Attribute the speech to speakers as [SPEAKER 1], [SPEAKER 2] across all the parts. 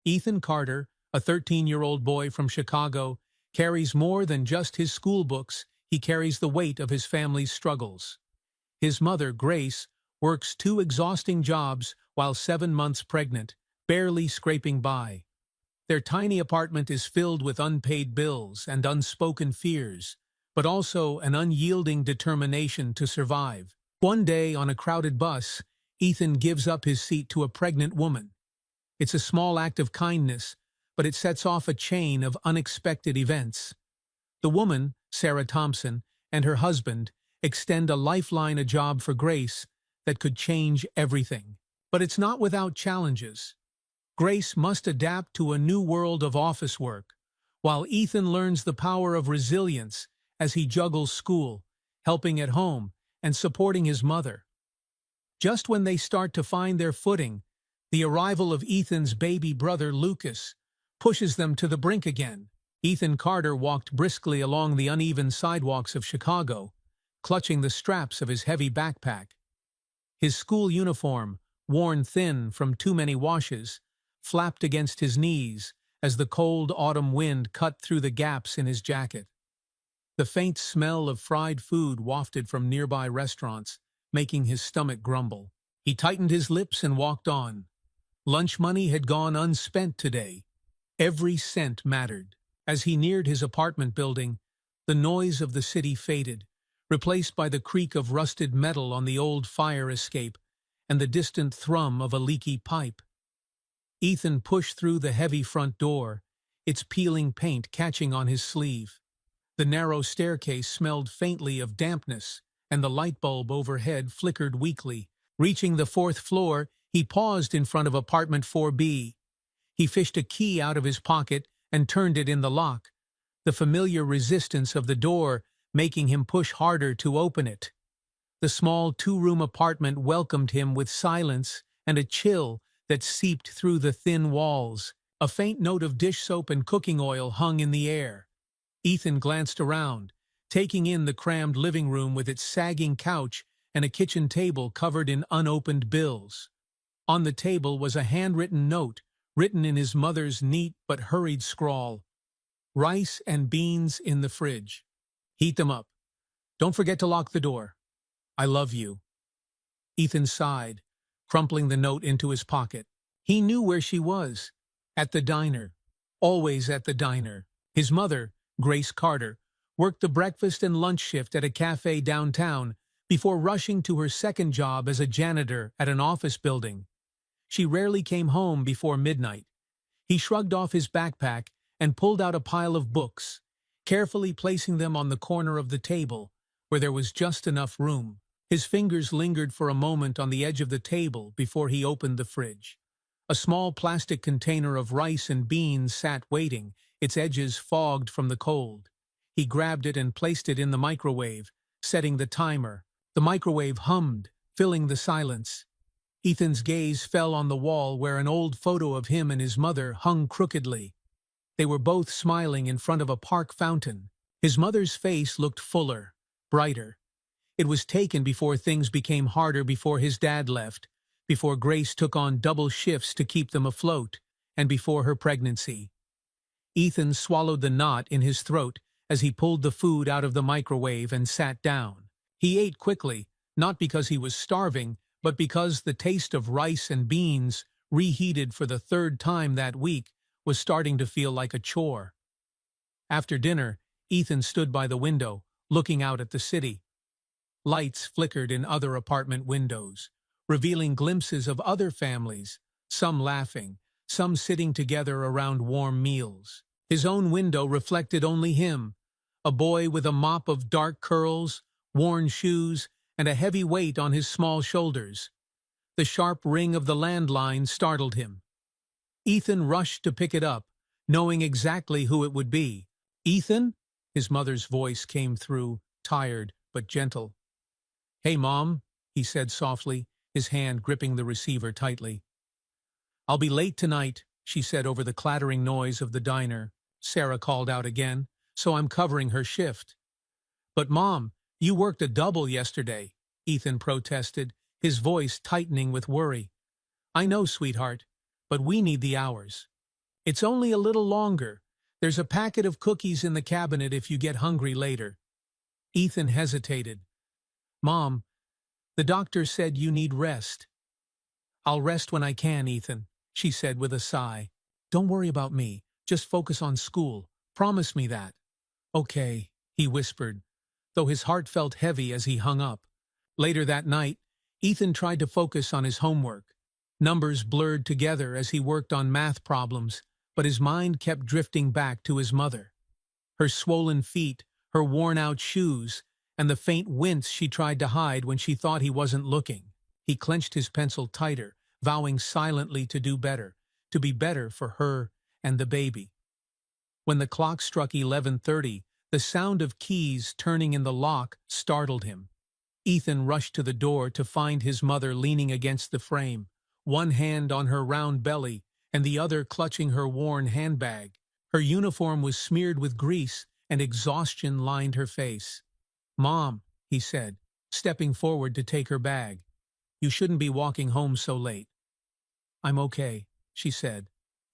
[SPEAKER 1] Ethan Carter, a 13-year-old boy from Chicago, carries more than just his school books. He carries the weight of his family's struggles. His mother, Grace, works two exhausting jobs while 7 months pregnant, barely scraping by. Their tiny apartment is filled with unpaid bills and unspoken fears, but also an unyielding determination to survive. One day, on a crowded bus, Ethan gives up his seat to a pregnant woman. It's a small act of kindness, but it sets off a chain of unexpected events. The woman, Sarah Thompson, and her husband extend a lifeline, a job for Grace that could change everything. But it's not without challenges. Grace must adapt to a new world of office work, while Ethan learns the power of resilience as he juggles school, helping at home, and supporting his mother. Just when they start to find their footing, the arrival of Ethan's baby brother, Lucas, pushes them to the brink again. Ethan Carter walked briskly along the uneven sidewalks of Chicago, clutching the straps of his heavy backpack. His school uniform, worn thin from too many washes, flapped against his knees as the cold autumn wind cut through the gaps in his jacket. The faint smell of fried food wafted from nearby restaurants, making his stomach grumble. He tightened his lips and walked on. Lunch money had gone unspent today. Every cent mattered. As he neared his apartment building, the noise of the city faded, replaced by the creak of rusted metal on the old fire escape and the distant thrum of a leaky pipe. Ethan pushed through the heavy front door, its peeling paint catching on his sleeve. The narrow staircase smelled faintly of dampness, and the light bulb overhead flickered weakly. Reaching the 4th floor, he paused in front of apartment 4B. He fished a key out of his pocket and turned it in the lock, the familiar resistance of the door making him push harder to open it. The small 2-room apartment welcomed him with silence and a chill that seeped through the thin walls. A faint note of dish soap and cooking oil hung in the air. Ethan glanced around, taking in the crammed living room with its sagging couch and a kitchen table covered in unopened bills. On the table was a handwritten note, written in his mother's neat but hurried scrawl. "Rice and beans in the fridge. Heat them up. Don't forget to lock the door. I love you." Ethan sighed, crumpling the note into his pocket. He knew where she was. At the diner. Always at the diner. His mother, Grace Carter, worked the breakfast and lunch shift at a cafe downtown before rushing to her second job as a janitor at an office building. She rarely came home before midnight. He shrugged off his backpack and pulled out a pile of books, carefully placing them on the corner of the table, where there was just enough room. His fingers lingered for a moment on the edge of the table before he opened the fridge. A small plastic container of rice and beans sat waiting, its edges fogged from the cold. He grabbed it and placed it in the microwave, setting the timer. The microwave hummed, filling the silence. Ethan's gaze fell on the wall where an old photo of him and his mother hung crookedly. They were both smiling in front of a park fountain. His mother's face looked fuller, brighter. It was taken before things became harder, before his dad left, before Grace took on double shifts to keep them afloat, and before her pregnancy. Ethan swallowed the knot in his throat as he pulled the food out of the microwave and sat down. He ate quickly, not because he was starving, but because the taste of rice and beans, reheated for the 3rd time that week, was starting to feel like a chore. After dinner, Ethan stood by the window, looking out at the city. Lights flickered in other apartment windows, revealing glimpses of other families, some laughing, some sitting together around warm meals. His own window reflected only him, a boy with a mop of dark curls, worn shoes, and a heavy weight on his small shoulders. The sharp ring of the landline startled him. Ethan rushed to pick it up, knowing exactly who it would be. "Ethan?" His mother's voice came through, tired but gentle. "Hey, Mom," he said softly, his hand gripping the receiver tightly. "I'll be late tonight," she said over the clattering noise of the diner. Sarah called out again, "so I'm covering her shift." "But Mom, you worked a double yesterday," Ethan protested, his voice tightening with worry. "I know, sweetheart, but we need the hours." It's only a little longer. There's a packet of cookies in the cabinet if you get hungry later. Ethan hesitated. Mom, the doctor said you need rest. I'll rest when I can, Ethan, she said with a sigh. Don't worry about me. Just focus on school. Promise me that. Okay, he whispered, though his heart felt heavy as he hung up. Later that night, Ethan tried to focus on his homework. Numbers blurred together as he worked on math problems, but his mind kept drifting back to his mother. Her swollen feet, her worn-out shoes, and the faint wince she tried to hide when she thought he wasn't looking. He clenched his pencil tighter, vowing silently to do better, to be better for her and the baby. When the clock struck 11:30, the sound of keys turning in the lock startled him. Ethan rushed to the door to find his mother leaning against the frame, one hand on her round belly and the other clutching her worn handbag. Her uniform was smeared with grease and exhaustion lined her face. Mom, he said, stepping forward to take her bag. You shouldn't be walking home so late. I'm okay, she said,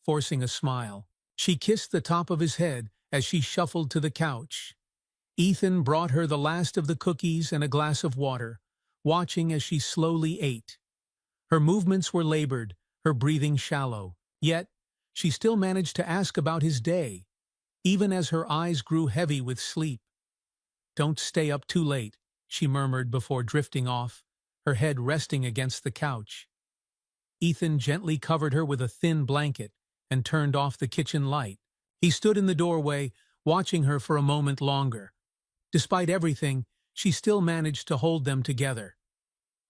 [SPEAKER 1] forcing a smile. She kissed the top of his head as she shuffled to the couch. Ethan brought her the last of the cookies and a glass of water, watching as she slowly ate. Her movements were labored, her breathing shallow, yet she still managed to ask about his day, even as her eyes grew heavy with sleep. Don't stay up too late, she murmured before drifting off, her head resting against the couch. Ethan gently covered her with a thin blanket and turned off the kitchen light. He stood in the doorway, watching her for a moment longer. Despite everything, she still managed to hold them together.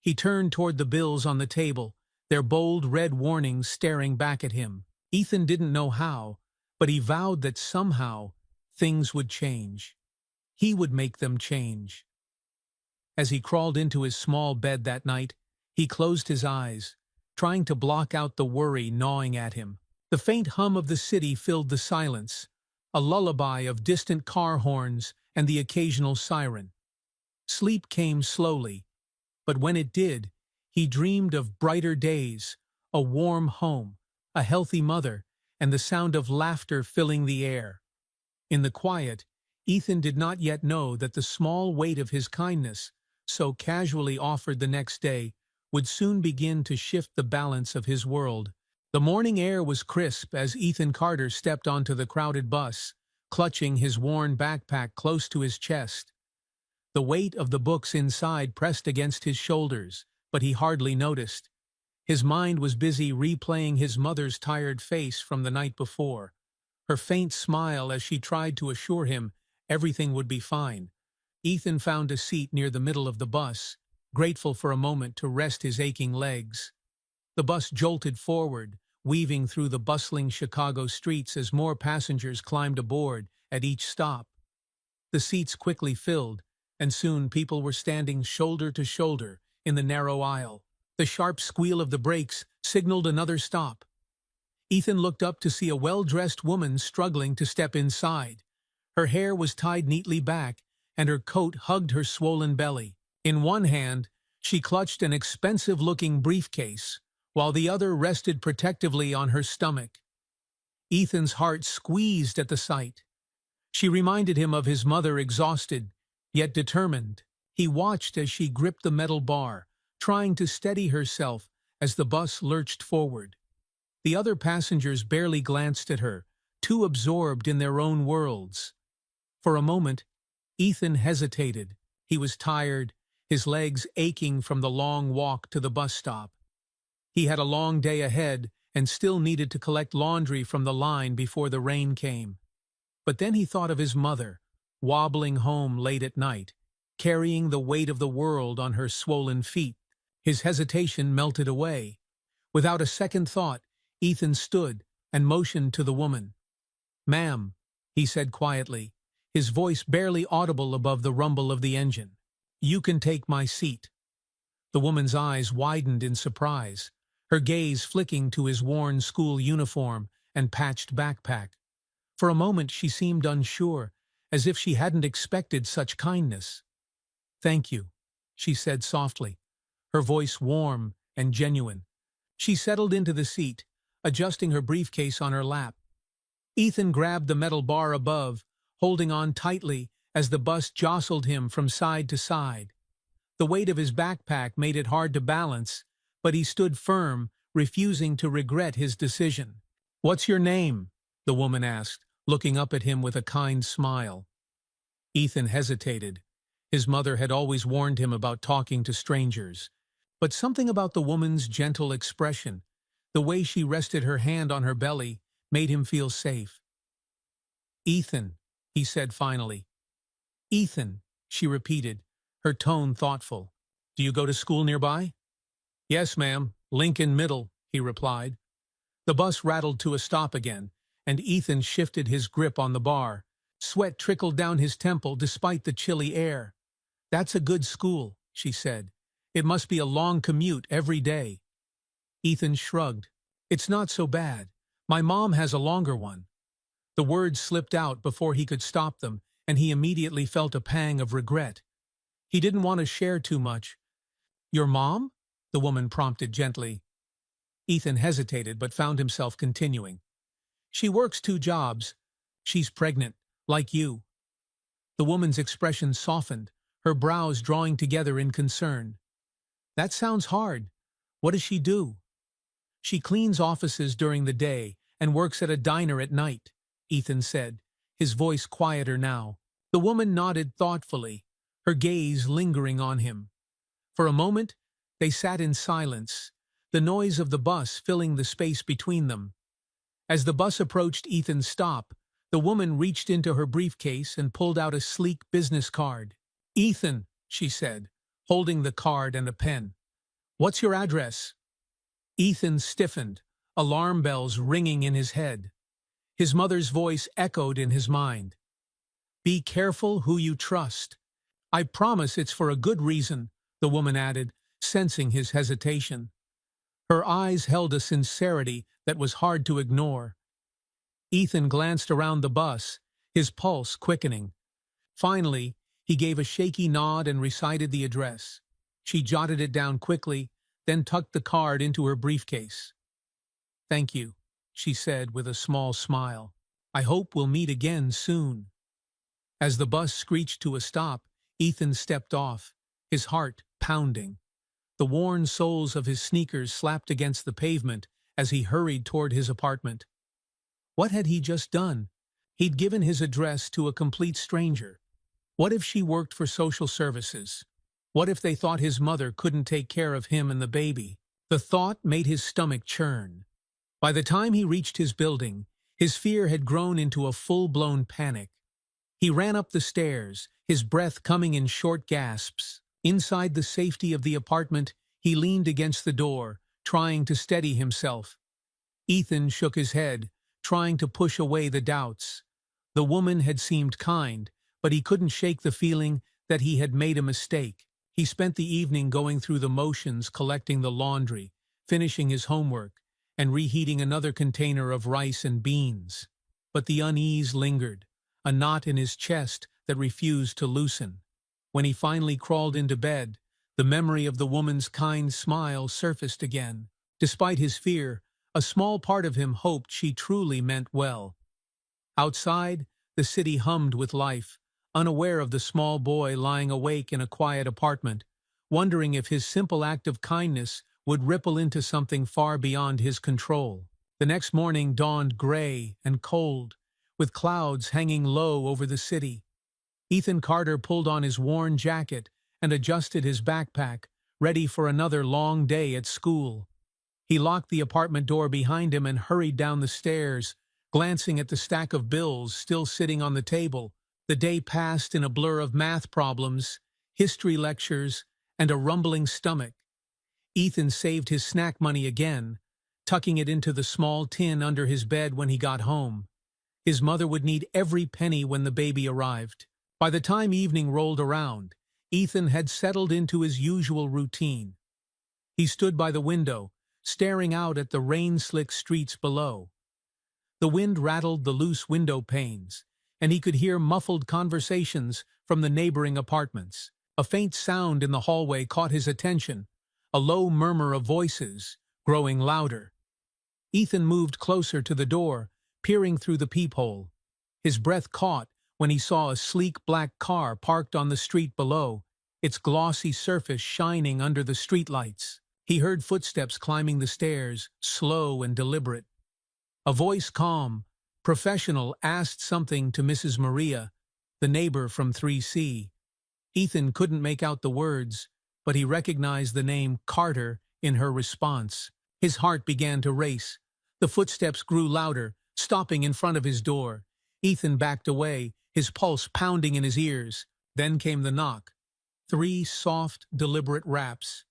[SPEAKER 1] He turned toward the bills on the table, their bold red warnings staring back at him. Ethan didn't know how, but he vowed that somehow things would change. He would make them change. As he crawled into his small bed that night, he closed his eyes, trying to block out the worry gnawing at him. The faint hum of the city filled the silence, a lullaby of distant car horns and the occasional siren. Sleep came slowly, but when it did, he dreamed of brighter days, a warm home, a healthy mother, and the sound of laughter filling the air. In the quiet, Ethan did not yet know that the small weight of his kindness, so casually offered the next day, would soon begin to shift the balance of his world. The morning air was crisp as Ethan Carter stepped onto the crowded bus, clutching his worn backpack close to his chest. The weight of the books inside pressed against his shoulders, but he hardly noticed. His mind was busy replaying his mother's tired face from the night before, her faint smile as she tried to assure him everything would be fine. Ethan found a seat near the middle of the bus, grateful for a moment to rest his aching legs. The bus jolted forward, weaving through the bustling Chicago streets as more passengers climbed aboard at each stop. The seats quickly filled, and soon people were standing shoulder to shoulder in the narrow aisle. The sharp squeal of the brakes signaled another stop. Ethan looked up to see a well-dressed woman struggling to step inside. Her hair was tied neatly back, and her coat hugged her swollen belly. In one hand, she clutched an expensive-looking briefcase, while the other rested protectively on her stomach. Ethan's heart squeezed at the sight. She reminded him of his mother, exhausted, yet determined. He watched as she gripped the metal bar, trying to steady herself as the bus lurched forward. The other passengers barely glanced at her, too absorbed in their own worlds. For a moment, Ethan hesitated. He was tired, his legs aching from the long walk to the bus stop. He had a long day ahead and still needed to collect laundry from the line before the rain came. But then he thought of his mother, wobbling home late at night, carrying the weight of the world on her swollen feet. His hesitation melted away. Without a second thought, Ethan stood and motioned to the woman. "Ma'am," he said quietly, his voice barely audible above the rumble of the engine. "You can take my seat." The woman's eyes widened in surprise, her gaze flicking to his worn school uniform and patched backpack. For a moment she seemed unsure, as if she hadn't expected such kindness. "Thank you," she said softly, her voice warm and genuine. She settled into the seat, adjusting her briefcase on her lap. Ethan grabbed the metal bar above, holding on tightly as the bus jostled him from side to side. The weight of his backpack made it hard to balance, but he stood firm, refusing to regret his decision. "What's your name?" the woman asked, looking up at him with a kind smile. Ethan hesitated. His mother had always warned him about talking to strangers. But something about the woman's gentle expression, the way she rested her hand on her belly, made him feel safe. "Ethan," he said finally. "Ethan," she repeated, her tone thoughtful. "Do you go to school nearby?" "Yes, ma'am, Lincoln Middle," he replied. The bus rattled to a stop again, and Ethan shifted his grip on the bar. Sweat trickled down his temple despite the chilly air. "That's a good school," she said. "It must be a long commute every day." Ethan shrugged. "It's not so bad. My mom has a longer one." The words slipped out before he could stop them, and he immediately felt a pang of regret. He didn't want to share too much. "Your mom?" the woman prompted gently. Ethan hesitated but found himself continuing. "She works 2 jobs. She's pregnant, like you." The woman's expression softened, her brows drawing together in concern. "That sounds hard. What does she do?" "She cleans offices during the day and works at a diner at night," Ethan said, his voice quieter now. The woman nodded thoughtfully, her gaze lingering on him. For a moment, they sat in silence, the noise of the bus filling the space between them. As the bus approached Ethan's stop, the woman reached into her briefcase and pulled out a sleek business card. "Ethan," she said, holding the card and a pen. "What's your address?" Ethan stiffened, alarm bells ringing in his head. His mother's voice echoed in his mind. "Be careful who you trust." "I promise it's for a good reason," the woman added, sensing his hesitation. Her eyes held a sincerity that was hard to ignore. Ethan glanced around the bus, his pulse quickening. Finally, he gave a shaky nod and recited the address. She jotted it down quickly, then tucked the card into her briefcase. "Thank you," she said with a small smile. "I hope we'll meet again soon." As the bus screeched to a stop, Ethan stepped off, his heart pounding. The worn soles of his sneakers slapped against the pavement as he hurried toward his apartment. What had he just done? He'd given his address to a complete stranger. What if she worked for social services? What if they thought his mother couldn't take care of him and the baby? The thought made his stomach churn. By the time he reached his building, his fear had grown into a full-blown panic. He ran up the stairs, his breath coming in short gasps. Inside the safety of the apartment, he leaned against the door, trying to steady himself. Ethan shook his head, trying to push away the doubts. The woman had seemed kind, but he couldn't shake the feeling that he had made a mistake. He spent the evening going through the motions, collecting the laundry, finishing his homework, and reheating another container of rice and beans. But the unease lingered, a knot in his chest that refused to loosen. When he finally crawled into bed, the memory of the woman's kind smile surfaced again. Despite his fear, a small part of him hoped she truly meant well. Outside, the city hummed with life, unaware of the small boy lying awake in a quiet apartment, wondering if his simple act of kindness would ripple into something far beyond his control. The next morning dawned gray and cold, with clouds hanging low over the city. Ethan Carter pulled on his worn jacket and adjusted his backpack, ready for another long day at school. He locked the apartment door behind him and hurried down the stairs, glancing at the stack of bills still sitting on the table. The day passed in a blur of math problems, history lectures, and a rumbling stomach. Ethan saved his snack money again, tucking it into the small tin under his bed when he got home. His mother would need every penny when the baby arrived. By the time evening rolled around, Ethan had settled into his usual routine. He stood by the window, staring out at the rain-slick streets below. The wind rattled the loose window panes, and he could hear muffled conversations from the neighboring apartments. A faint sound in the hallway caught his attention, a low murmur of voices, growing louder. Ethan moved closer to the door, peering through the peephole. His breath caught when he saw a sleek black car parked on the street below, its glossy surface shining under the streetlights. He heard footsteps climbing the stairs, slow and deliberate. A voice, calm, professional, asked something to Mrs. Maria, the neighbor from 3C. Ethan couldn't make out the words, but he recognized the name Carter in her response. His heart began to race. The footsteps grew louder, stopping in front of his door. Ethan backed away, his pulse pounding in his ears. Then came the knock. 3 soft, deliberate raps.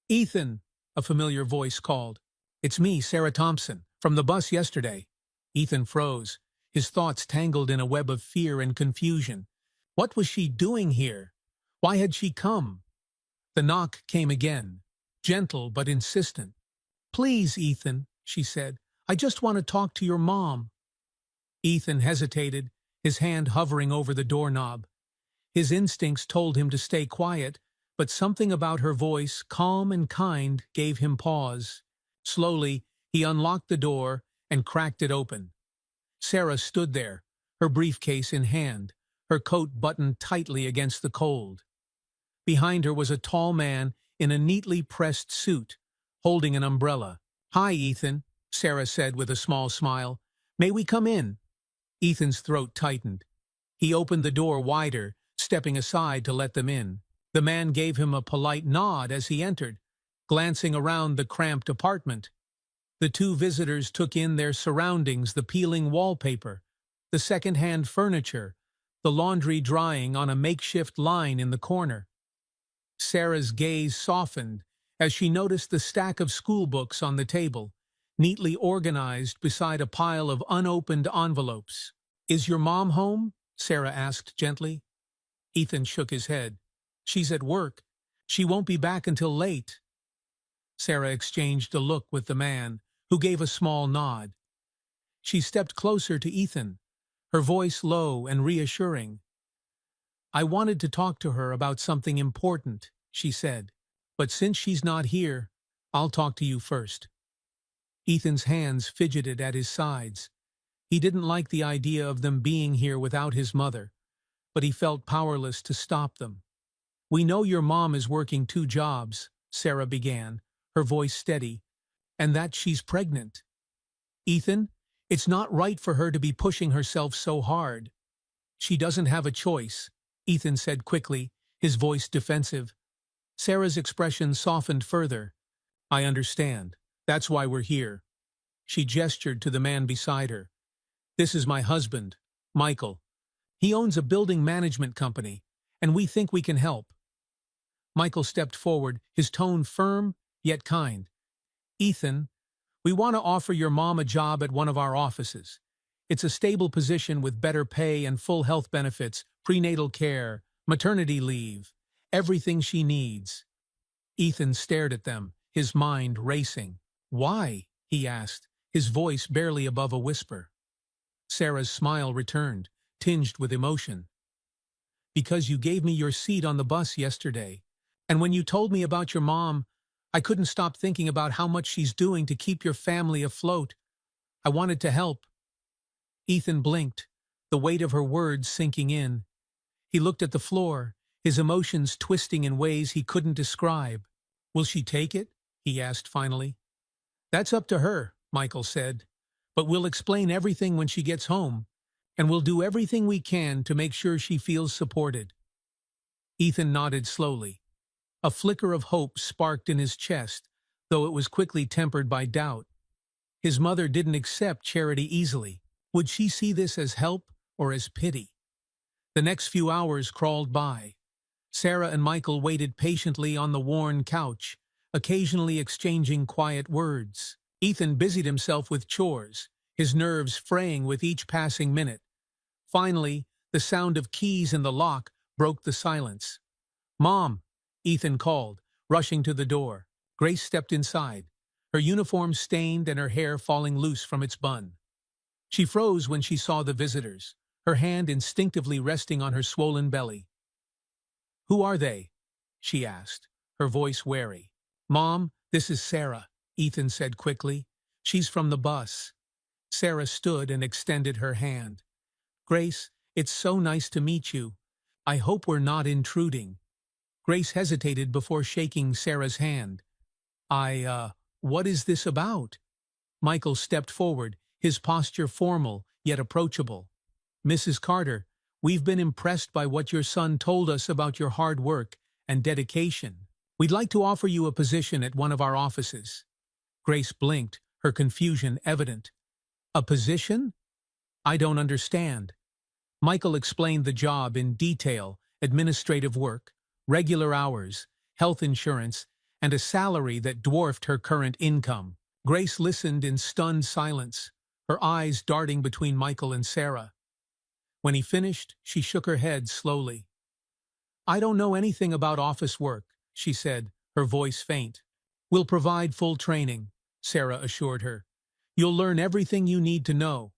[SPEAKER 1] "Ethan," a familiar voice called. "It's me, Sarah Thompson, from the bus yesterday." Ethan froze, his thoughts tangled in a web of fear and confusion. What was she doing here? Why had she come? The knock came again, gentle but insistent. "Please, Ethan," she said, "I just want to talk to your mom." Ethan hesitated, his hand hovering over the doorknob. His instincts told him to stay quiet, but something about her voice, calm and kind, gave him pause. Slowly, he unlocked the door and cracked it open. Sarah stood there, her briefcase in hand, her coat buttoned tightly against the cold. Behind her was a tall man in a neatly pressed suit, holding an umbrella. "Hi, Ethan," Sarah said with a small smile. "May we come in?" Ethan's throat tightened. He opened the door wider, stepping aside to let them in. The man gave him a polite nod as he entered, glancing around the cramped apartment. The 2 visitors took in their surroundings, the peeling wallpaper, the second-hand furniture, the laundry drying on a makeshift line in the corner. Sarah's gaze softened as she noticed the stack of school books on the table, neatly organized beside a pile of unopened envelopes. "Is your mom home?" Sarah asked gently. Ethan shook his head. "She's at work. She won't be back until late." Sarah exchanged a look with the man, who gave a small nod. She stepped closer to Ethan, her voice low and reassuring. "I wanted to talk to her about something important," she said, "but since she's not here, I'll talk to you first." Ethan's hands fidgeted at his sides. He didn't like the idea of them being here without his mother, but he felt powerless to stop them. "We know your mom is working 2 jobs, Sarah began, her voice steady, "and that she's pregnant. Ethan, it's not right for her to be pushing herself so hard." "She doesn't have a choice," Ethan said quickly, his voice defensive. Sarah's expression softened further. "I understand. That's why we're here." She gestured to the man beside her. "This is my husband, Michael. He owns a building management company, and we think we can help." Michael stepped forward, his tone firm yet kind. "Ethan, we want to offer your mom a job at one of our offices. It's a stable position with better pay and full health benefits, prenatal care, maternity leave, everything she needs." Ethan stared at them, his mind racing. "Why?" he asked, his voice barely above a whisper. Sarah's smile returned, tinged with emotion. "Because you gave me your seat on the bus yesterday, and when you told me about your mom, I couldn't stop thinking about how much she's doing to keep your family afloat. I wanted to help." Ethan blinked, the weight of her words sinking in. He looked at the floor, his emotions twisting in ways he couldn't describe. "Will she take it?" he asked finally. "That's up to her," Michael said. "But we'll explain everything when she gets home, and we'll do everything we can to make sure she feels supported." Ethan nodded slowly. A flicker of hope sparked in his chest, though it was quickly tempered by doubt. His mother didn't accept charity easily. Would she see this as help or as pity? The next few hours crawled by. Sarah and Michael waited patiently on the worn couch, occasionally exchanging quiet words. Ethan busied himself with chores, his nerves fraying with each passing minute. Finally, the sound of keys in the lock broke the silence. "Mom," Ethan called, rushing to the door. Grace stepped inside, her uniform stained and her hair falling loose from its bun. She froze when she saw the visitors, her hand instinctively resting on her swollen belly. "Who are they?" she asked, her voice wary. "Mom, this is Sarah," Ethan said quickly. "She's from the bus." Sarah stood and extended her hand. Grace, it's so nice to meet you. I hope we're not intruding. Grace hesitated before shaking Sarah's hand. What is this about? Michael stepped forward, his posture formal yet approachable. Mrs. Carter, we've been impressed by what your son told us about your hard work and dedication. We'd like to offer you a position at one of our offices. Grace blinked, her confusion evident. A position? I don't understand. Michael explained the job in detail: administrative work, regular hours, health insurance, and a salary that dwarfed her current income. Grace listened in stunned silence, her eyes darting between Michael and Sarah. When he finished, she shook her head slowly. I don't know anything about office work, she said, her voice faint. We'll provide full training, Sarah assured her. You'll learn everything you need to know,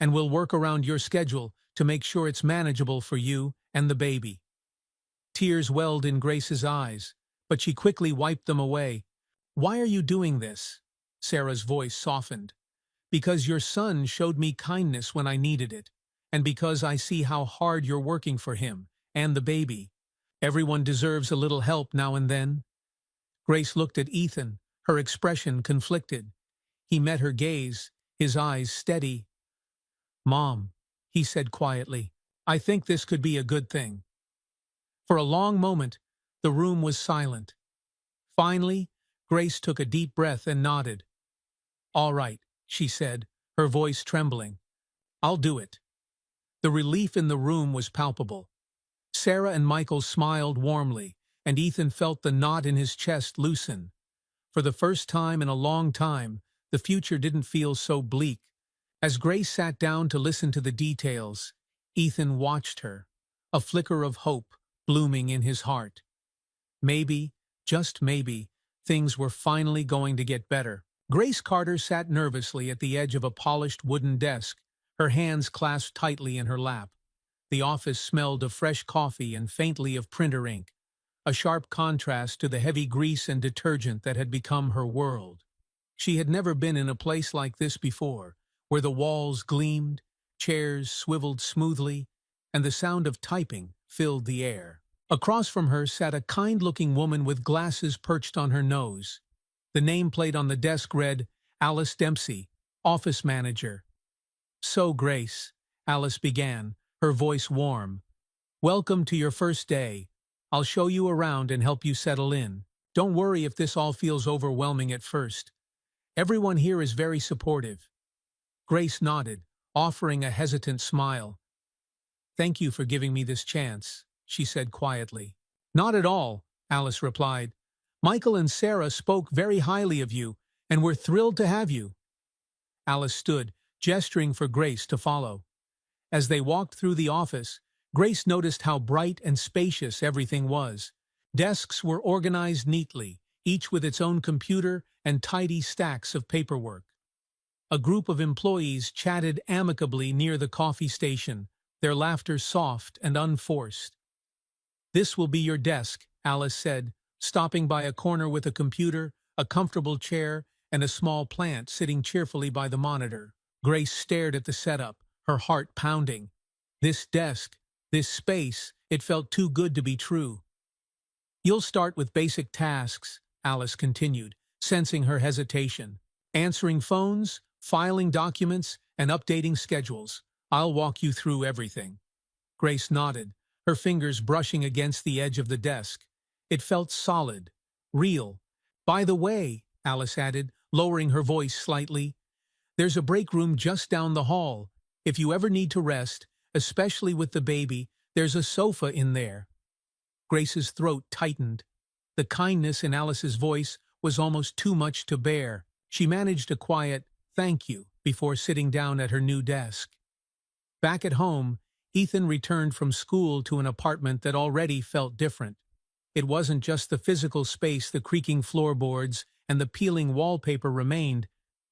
[SPEAKER 1] and we'll work around your schedule to make sure it's manageable for you and the baby. Tears welled in Grace's eyes, but she quickly wiped them away. Why are you doing this? Sarah's voice softened. Because your son showed me kindness when I needed it, and because I see how hard you're working for him and the baby. Everyone deserves a little help now and then. Grace looked at Ethan, her expression conflicted. He met her gaze, his eyes steady. Mom, he said quietly, I think this could be a good thing. For a long moment, the room was silent. Finally, Grace took a deep breath and nodded. All right, she said, her voice trembling. I'll do it. The relief in the room was palpable. Sarah and Michael smiled warmly, and Ethan felt the knot in his chest loosen. For the first time in a long time, the future didn't feel so bleak. As Grace sat down to listen to the details, Ethan watched her, a flicker of hope blooming in his heart. Maybe, just maybe, things were finally going to get better. Grace Carter sat nervously at the edge of a polished wooden desk, her hands clasped tightly in her lap. The office smelled of fresh coffee and faintly of printer ink, a sharp contrast to the heavy grease and detergent that had become her world. She had never been in a place like this before, where the walls gleamed, chairs swiveled smoothly, and the sound of typing filled the air. Across from her sat a kind-looking woman with glasses perched on her nose. The nameplate on the desk read, Alice Dempsey, office manager. So, Grace, Alice began, her voice warm. Welcome to your first day. I'll show you around and help you settle in. Don't worry if this all feels overwhelming at first. Everyone here is very supportive. Grace nodded, offering a hesitant smile. Thank you for giving me this chance, she said quietly. Not at all, Alice replied. Michael and Sarah spoke very highly of you, and we're thrilled to have you. Alice stood, gesturing for Grace to follow. As they walked through the office, Grace noticed how bright and spacious everything was. Desks were organized neatly, each with its own computer and tidy stacks of paperwork. A group of employees chatted amicably near the coffee station, their laughter soft and unforced. This will be your desk, Alice said, stopping by a corner with a computer, a comfortable chair, and a small plant sitting cheerfully by the monitor. Grace stared at the setup, her heart pounding. This desk, this space, it felt too good to be true. You'll start with basic tasks, Alice continued, sensing her hesitation. Answering phones, filing documents, and updating schedules. I'll walk you through everything. Grace nodded, her fingers brushing against the edge of the desk. It felt solid, real. By the way, Alice added, lowering her voice slightly, there's a break room just down the hall. If you ever need to rest, especially with the baby, there's a sofa in there. Grace's throat tightened. The kindness in Alice's voice was almost too much to bear. She managed a quiet, thank you, before sitting down at her new desk. Back at home, Ethan returned from school to an apartment that already felt different. It wasn't just the physical space, the creaking floorboards, and the peeling wallpaper remained,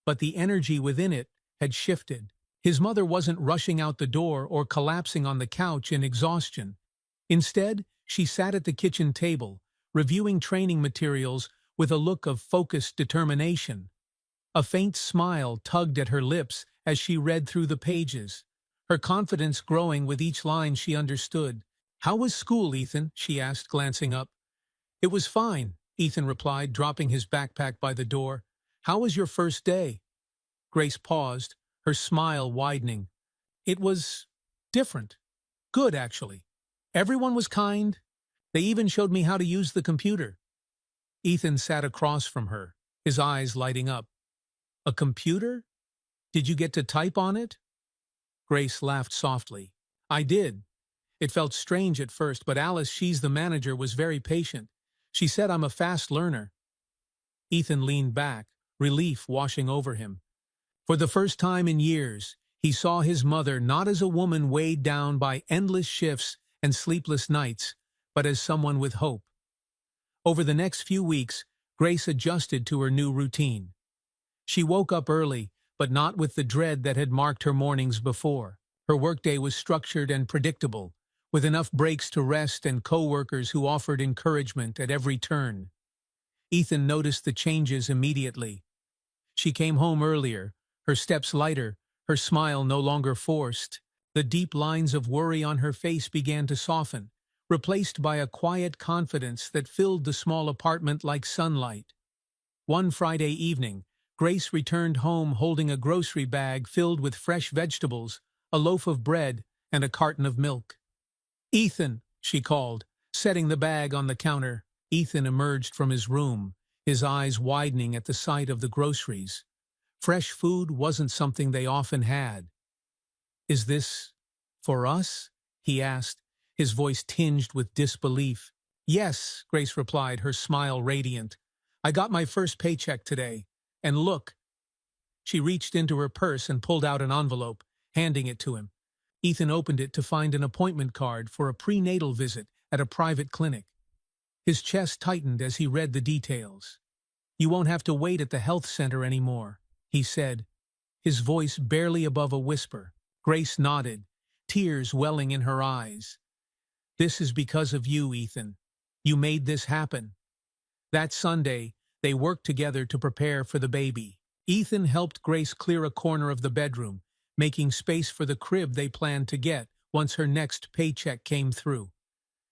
[SPEAKER 1] but the energy within it had shifted. His mother wasn't rushing out the door or collapsing on the couch in exhaustion. Instead, she sat at the kitchen table, reviewing training materials with a look of focused determination. A faint smile tugged at her lips as she read through the pages, her confidence growing with each line she understood. "How was school, Ethan?" she asked, glancing up. "It was fine," Ethan replied, dropping his backpack by the door. "How was your first day?" Grace paused, her smile widening. "It was different. Good, actually. Everyone was kind. They even showed me how to use the computer." Ethan sat across from her, his eyes lighting up. "A computer? Did you get to type on it?" Grace laughed softly. "I did. It felt strange at first, but Alice, she's the manager, was very patient. She said I'm a fast learner." Ethan leaned back, relief washing over him. For the first time in years, he saw his mother not as a woman weighed down by endless shifts and sleepless nights, but as someone with hope. Over the next few weeks, Grace adjusted to her new routine. She woke up early, but not with the dread that had marked her mornings before. Her workday was structured and predictable, with enough breaks to rest and co-workers who offered encouragement at every turn. Ethan noticed the changes immediately. She came home earlier, her steps lighter, her smile no longer forced. The deep lines of worry on her face began to soften, replaced by a quiet confidence that filled the small apartment like sunlight. One Friday evening, Grace returned home holding a grocery bag filled with fresh vegetables, a loaf of bread, and a carton of milk. "Ethan," she called, setting the bag on the counter. Ethan emerged from his room, his eyes widening at the sight of the groceries. Fresh food wasn't something they often had. "Is this for us?" he asked, his voice tinged with disbelief. "Yes," Grace replied, her smile radiant. "I got my first paycheck today. And look." She reached into her purse and pulled out an envelope, handing it to him. Ethan opened it to find an appointment card for a prenatal visit at a private clinic. His chest tightened as he read the details. "You won't have to wait at the health center anymore," he said, his voice barely above a whisper. Grace nodded, tears welling in her eyes. "This is because of you, Ethan. You made this happen." That Sunday, they worked together to prepare for the baby. Ethan helped Grace clear a corner of the bedroom, making space for the crib they planned to get once her next paycheck came through.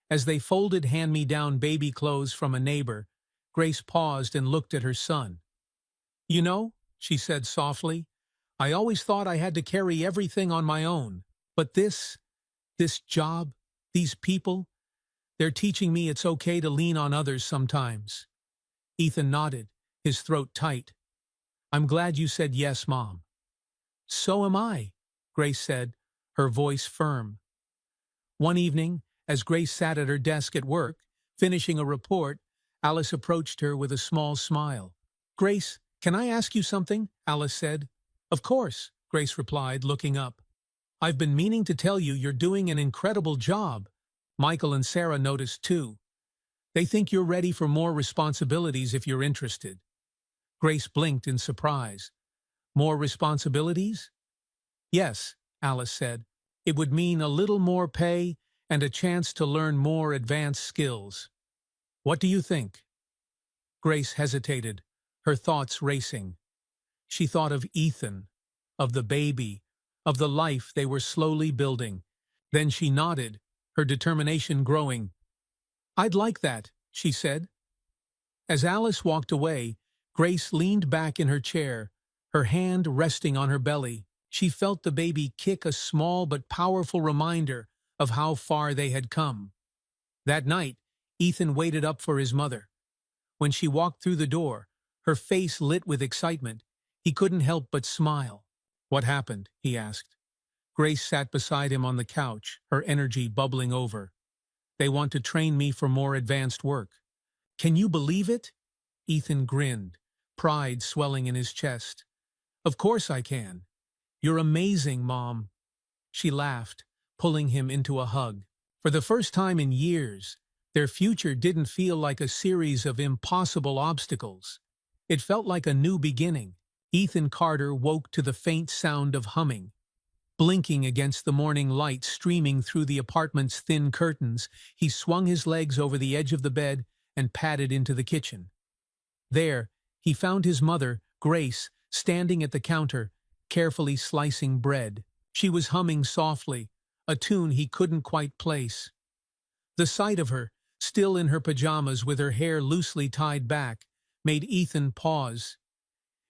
[SPEAKER 1] As they folded hand-me-down baby clothes from a neighbor, Grace paused and looked at her son. "You know," she said softly, "I always thought I had to carry everything on my own. But this job, these people, they're teaching me it's okay to lean on others sometimes." Ethan nodded, his throat tight. "I'm glad you said yes, Mom." "So am I," Grace said, her voice firm. One evening, as Grace sat at her desk at work, finishing a report, Alice approached her with a small smile. "Grace, can I ask you something?" Alice said. "Of course," Grace replied, looking up. "I've been meaning to tell you you're doing an incredible job." Michael and Sarah noticed too. "They think you're ready for more responsibilities if you're interested." Grace blinked in surprise. "More responsibilities?" "Yes," Alice said. "It would mean a little more pay and a chance to learn more advanced skills. What do you think?" Grace hesitated, her thoughts racing. She thought of Ethan, of the baby, of the life they were slowly building. Then she nodded, her determination growing. "I'd like that," she said. As Alice walked away, Grace leaned back in her chair, her hand resting on her belly. She felt the baby kick, a small but powerful reminder of how far they had come. That night, Ethan waited up for his mother. When she walked through the door, her face lit with excitement, he couldn't help but smile. "What happened?" he asked. Grace sat beside him on the couch, her energy bubbling over. "They want to train me for more advanced work." "Can you believe it?" Ethan grinned, pride swelling in his chest. "Of course I can. You're amazing, Mom." She laughed, pulling him into a hug. For the first time in years, their future didn't feel like a series of impossible obstacles. It felt like a new beginning. Ethan Carter woke to the faint sound of humming. Blinking against the morning light streaming through the apartment's thin curtains, he swung his legs over the edge of the bed and padded into the kitchen. There, he found his mother, Grace, standing at the counter, carefully slicing bread. She was humming softly, a tune he couldn't quite place. The sight of her, still in her pajamas with her hair loosely tied back, made Ethan pause.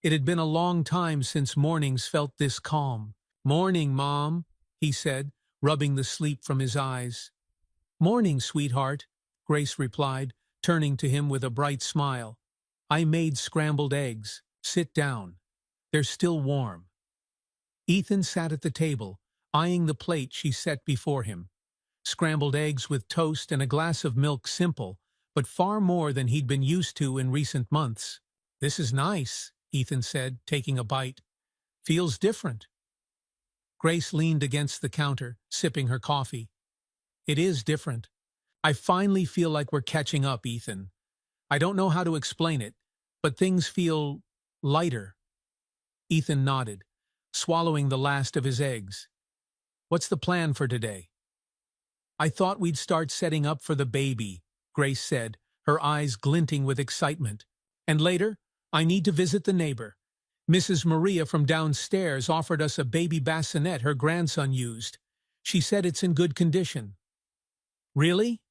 [SPEAKER 1] It had been a long time since mornings felt this calm. "Morning, Mom," he said, rubbing the sleep from his eyes. "Morning, sweetheart," Grace replied, turning to him with a bright smile. "I made scrambled eggs. Sit down. They're still warm." Ethan sat at the table, eyeing the plate she set before him. Scrambled eggs with toast and a glass of milk, simple, but far more than he'd been used to in recent months. "This is nice," Ethan said, taking a bite. "Feels different." Grace leaned against the counter, sipping her coffee. "It is different. I finally feel like we're catching up, Ethan. I don't know how to explain it, but things feel lighter." Ethan nodded, swallowing the last of his eggs. "What's the plan for today?" "I thought we'd start setting up for the baby," Grace said, her eyes glinting with excitement. "And later, I need to visit the neighbor. Mrs. Maria from downstairs offered us a baby bassinet her grandson used. She said it's in good condition." "Really?"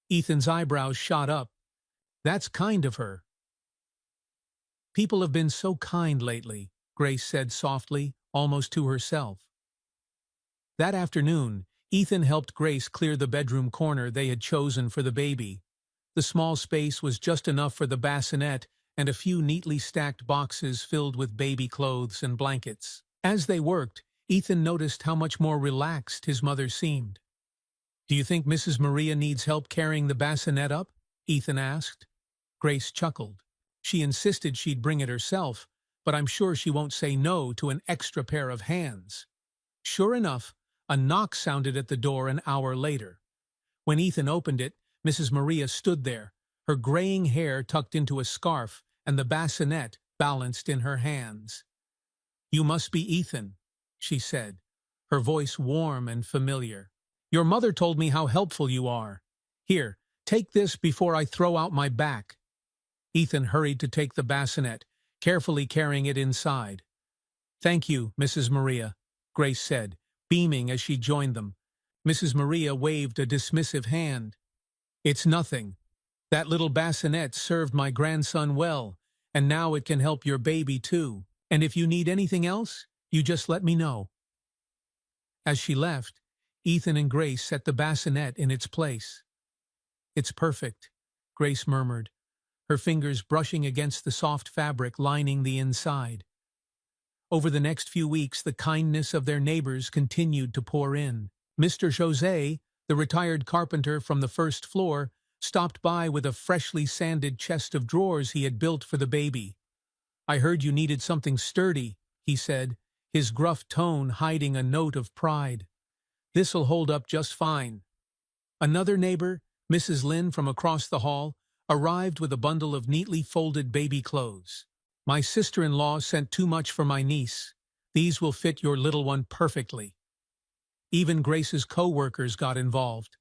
[SPEAKER 1] Ethan's eyebrows shot up. "That's kind of her." "People have been so kind lately," Grace said softly, almost to herself. That afternoon, Ethan helped Grace clear the bedroom corner they had chosen for the baby. The small space was just enough for the bassinet and a few neatly stacked boxes filled with baby clothes and blankets. As they worked, Ethan noticed how much more relaxed his mother seemed. "Do you think Mrs. Maria needs help carrying the bassinet up?" Ethan asked. Grace chuckled. "She insisted she'd bring it herself, but I'm sure she won't say no to an extra pair of hands." Sure enough, a knock sounded at the door an hour later. When Ethan opened it, Mrs. Maria stood there, her graying hair tucked into a scarf and the bassinet balanced in her hands. "You must be Ethan," she said, her voice warm and familiar. "Your mother told me how helpful you are. Here, take this before I throw out my back." Ethan hurried to take the bassinet, carefully carrying it inside. "Thank you, Mrs. Maria," Grace said, beaming as she joined them. Mrs. Maria waved a dismissive hand. "It's nothing. That little bassinet served my grandson well, and now it can help your baby too. And if you need anything else, you just let me know." As she left, Ethan and Grace set the bassinet in its place. "It's perfect," Grace murmured, her fingers brushing against the soft fabric lining the inside. Over the next few weeks, the kindness of their neighbors continued to pour in. Mr. José, the retired carpenter from the first floor, stopped by with a freshly sanded chest of drawers he had built for the baby. "I heard you needed something sturdy," he said, his gruff tone hiding a note of pride. "This'll hold up just fine." Another neighbor, Mrs. Lynn from across the hall, arrived with a bundle of neatly folded baby clothes. "My sister-in-law sent too much for my niece. These will fit your little one perfectly." Even Grace's co-workers got involved.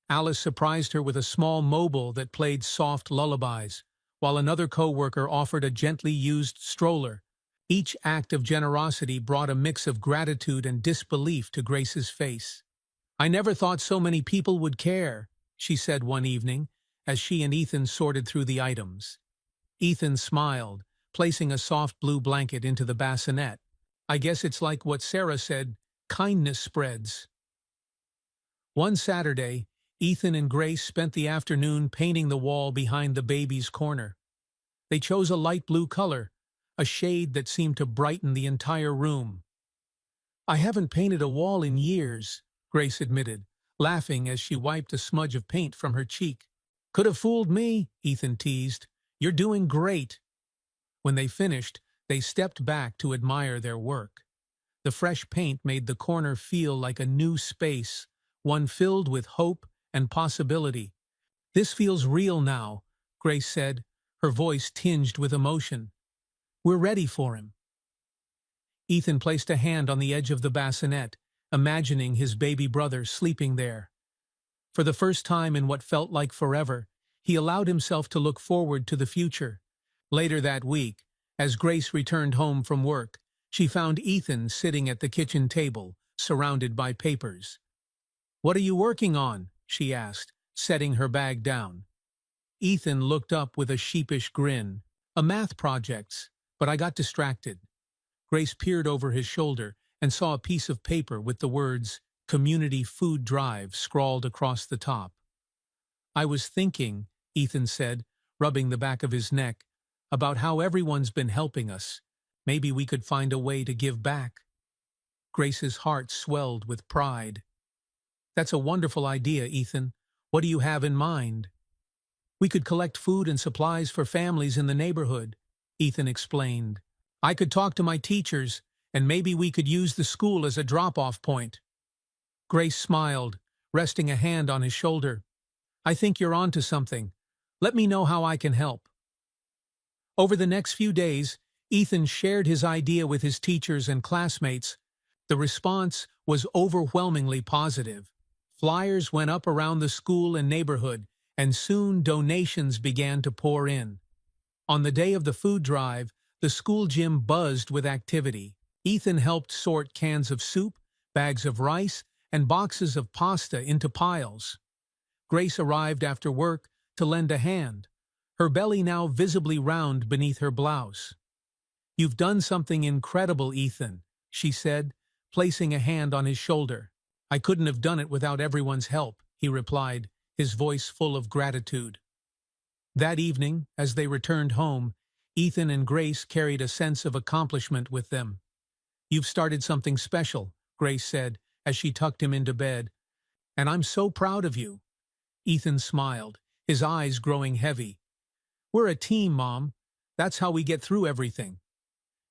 [SPEAKER 1] Alice surprised her with a small mobile that played soft lullabies, while another co-worker offered a gently used stroller. Each act of generosity brought a mix of gratitude and disbelief to Grace's face. "I never thought so many people would care," she said one evening, as she and Ethan sorted through the items. Ethan smiled, placing a soft blue blanket into the bassinet. "I guess it's like what Sarah said, kindness spreads." One Saturday, Ethan and Grace spent the afternoon painting the wall behind the baby's corner. They chose a light blue color, a shade that seemed to brighten the entire room. "I haven't painted a wall in years," Grace admitted, laughing as she wiped a smudge of paint from her cheek. "Could have fooled me," Ethan teased. "You're doing great." When they finished, they stepped back to admire their work. The fresh paint made the corner feel like a new space, one filled with hope and possibility. "This feels real now," Grace said, her voice tinged with emotion. "We're ready for him." Ethan placed a hand on the edge of the bassinet, imagining his baby brother sleeping there. For the first time in what felt like forever, he allowed himself to look forward to the future. Later that week, as Grace returned home from work, She found Ethan sitting at the kitchen table, surrounded by papers. "What are you working on?" she asked, setting her bag down. Ethan looked up with a sheepish grin. "A math projects, but I got distracted." Grace peered over his shoulder and saw a piece of paper with the words "Community Food Drive" scrawled across the top. "I was thinking," Ethan said, rubbing the back of his neck, "about how everyone's been helping us. Maybe we could find a way to give back." Grace's heart swelled with pride. "That's a wonderful idea, Ethan. What do you have in mind?" "We could collect food and supplies for families in the neighborhood," Ethan explained. "I could talk to my teachers, and maybe we could use the school as a drop-off point." Grace smiled, resting a hand on his shoulder. "I think you're onto something. Let me know how I can help." Over the next few days, Ethan shared his idea with his teachers and classmates. The response was overwhelmingly positive. Flyers went up around the school and neighborhood, and soon donations began to pour in. On the day of the food drive, the school gym buzzed with activity. Ethan helped sort cans of soup, bags of rice, and boxes of pasta into piles. Grace arrived after work to lend a hand, her belly now visibly round beneath her blouse. "You've done something incredible, Ethan," she said, placing a hand on his shoulder. "I couldn't have done it without everyone's help," he replied, his voice full of gratitude. That evening, as they returned home, Ethan and Grace carried a sense of accomplishment with them. "You've started something special," Grace said, as she tucked him into bed. "And I'm so proud of you." Ethan smiled, his eyes growing heavy. "We're a team, Mom. That's how we get through everything."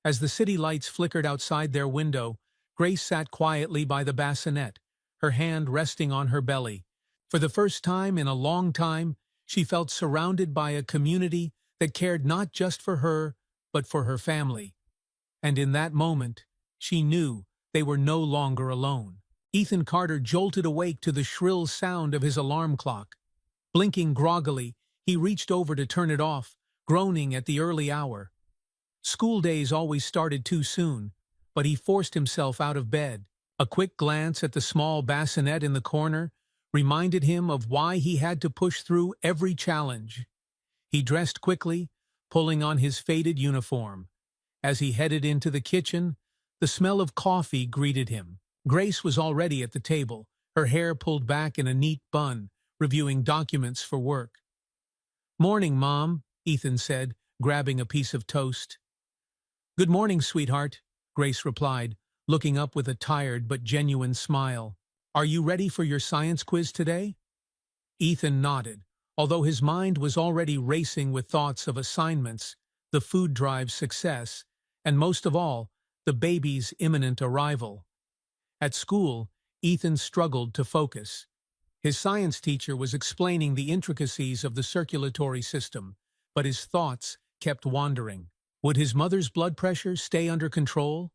[SPEAKER 1] As the city lights flickered outside their window, Grace sat quietly by the bassinet, her hand resting on her belly. For the first time in a long time, she felt surrounded by a community that cared not just for her, but for her family. And in that moment, she knew they were no longer alone. Ethan Carter jolted awake to the shrill sound of his alarm clock. Blinking groggily, he reached over to turn it off, groaning at the early hour. School days always started too soon, but he forced himself out of bed. A quick glance at the small bassinet in the corner reminded him of why he had to push through every challenge. He dressed quickly, pulling on his faded uniform. As he headed into the kitchen, the smell of coffee greeted him. Grace was already at the table, her hair pulled back in a neat bun, reviewing documents for work. "Morning, Mom," Ethan said, grabbing a piece of toast. "Good morning, sweetheart," Grace replied, looking up with a tired but genuine smile. "Are you ready for your science quiz today?" Ethan nodded, although his mind was already racing with thoughts of assignments, the food drive's success, and most of all, the baby's imminent arrival. At school, Ethan struggled to focus. His science teacher was explaining the intricacies of the circulatory system, but his thoughts kept wandering. Would his mother's blood pressure stay under control?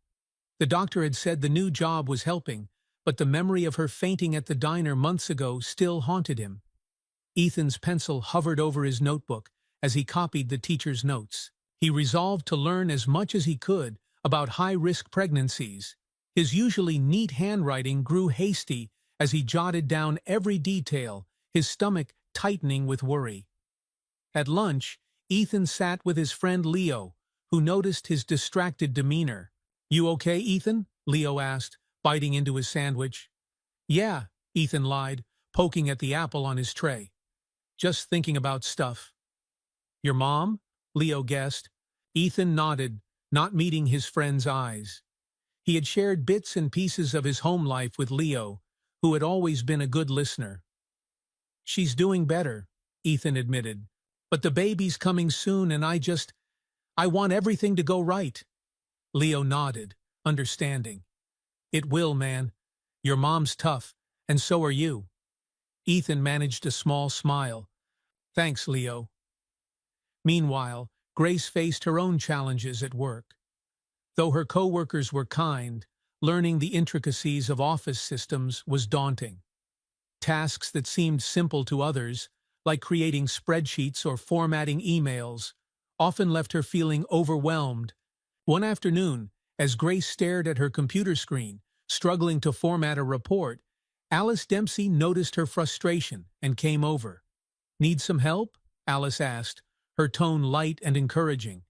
[SPEAKER 1] The doctor had said the new job was helping, but the memory of her fainting at the diner months ago still haunted him. Ethan's pencil hovered over his notebook as he copied the teacher's notes. He resolved to learn as much as he could about high-risk pregnancies. His usually neat handwriting grew hasty as he jotted down every detail, his stomach tightening with worry. At lunch, Ethan sat with his friend Leo, who noticed his distracted demeanor. "You okay, Ethan?" Leo asked, biting into his sandwich. "Yeah," Ethan lied, poking at the apple on his tray. "Just thinking about stuff." "Your mom?" Leo guessed. Ethan nodded, not meeting his friend's eyes. He had shared bits and pieces of his home life with Leo, who had always been a good listener. "She's doing better," Ethan admitted. "But the baby's coming soon and I want everything to go right." Leo nodded, understanding. "It will, man. Your mom's tough, and so are you." Ethan managed a small smile. "Thanks, Leo." Meanwhile, Grace faced her own challenges at work. Though her co-workers were kind, learning the intricacies of office systems was daunting. Tasks that seemed simple to others, like creating spreadsheets or formatting emails, often left her feeling overwhelmed. One afternoon, As Grace stared at her computer screen, struggling to format a report, Alice Dempsey noticed her frustration and came over. "Need some help?" Alice asked, her tone light and encouraging.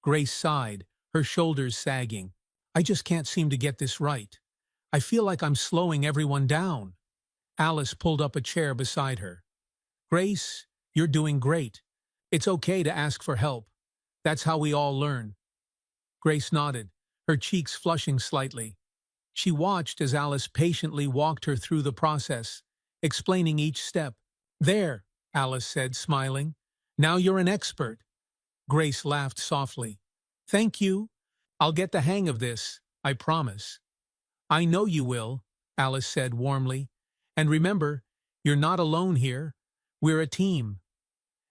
[SPEAKER 1] Grace sighed, her shoulders sagging. "I just can't seem to get this right. I feel like I'm slowing everyone down." Alice pulled up a chair beside her. "Grace, you're doing great. It's okay to ask for help. That's how we all learn." Grace nodded, her cheeks flushing slightly. She watched as Alice patiently walked her through the process, explaining each step. "There," Alice said, smiling. "Now you're an expert." Grace laughed softly. "Thank you. I'll get the hang of this, I promise." "I know you will," Alice said warmly. "And remember, you're not alone here. We're a team."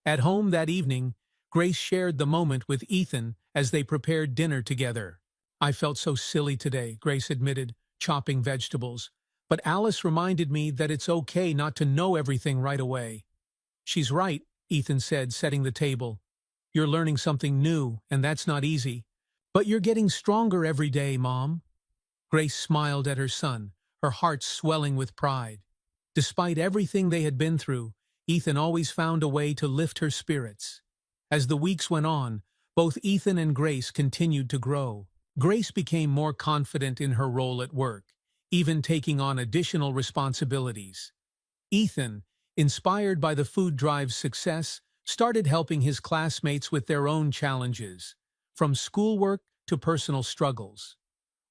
[SPEAKER 1] At home that evening, Grace shared the moment with Ethan as they prepared dinner together. "I felt so silly today," Grace admitted, chopping vegetables. "But Alice reminded me that it's okay not to know everything right away." "She's right," Ethan said, setting the table. "You're learning something new, and that's not easy. But you're getting stronger every day, Mom." Grace smiled at her son, her heart swelling with pride. Despite everything they had been through, Ethan always found a way to lift her spirits. As the weeks went on, both Ethan and Grace continued to grow. Grace became more confident in her role at work, even taking on additional responsibilities. Ethan, inspired by the food drive's success, started helping his classmates with their own challenges, from schoolwork to personal struggles.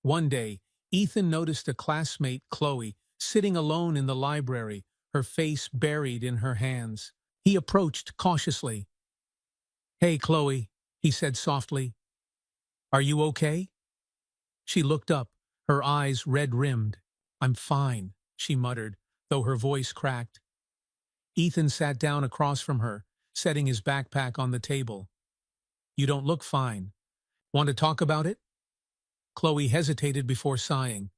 [SPEAKER 1] One day, Ethan noticed a classmate, Chloe, sitting alone in the library, her face buried in her hands. He approached cautiously. "Hey, Chloe," he said softly. "Are you okay?" She looked up, her eyes red-rimmed. "I'm fine," she muttered, though her voice cracked. Ethan sat down across from her, setting his backpack on the table. "You don't look fine. Want to talk about it?" Chloe hesitated before sighing.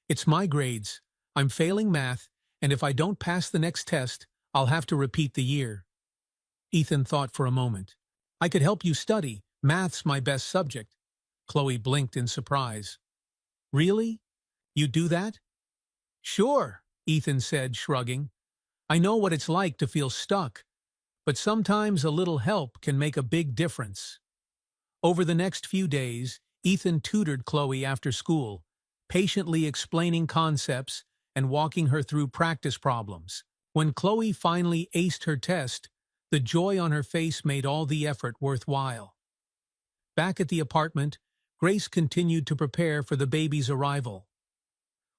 [SPEAKER 1] "It's my grades. I'm failing math, and if I don't pass the next test, I'll have to repeat the year." Ethan thought for a moment. "I could help you study. Math's my best subject." Chloe blinked in surprise. "Really? You do that?" "Sure," Ethan said, shrugging. "I know what it's like to feel stuck, but sometimes a little help can make a big difference." Over the next few days, Ethan tutored Chloe after school, patiently explaining concepts and walking her through practice problems. When Chloe finally aced her test, the joy on her face made all the effort worthwhile. Back at the apartment, Grace continued to prepare for the baby's arrival.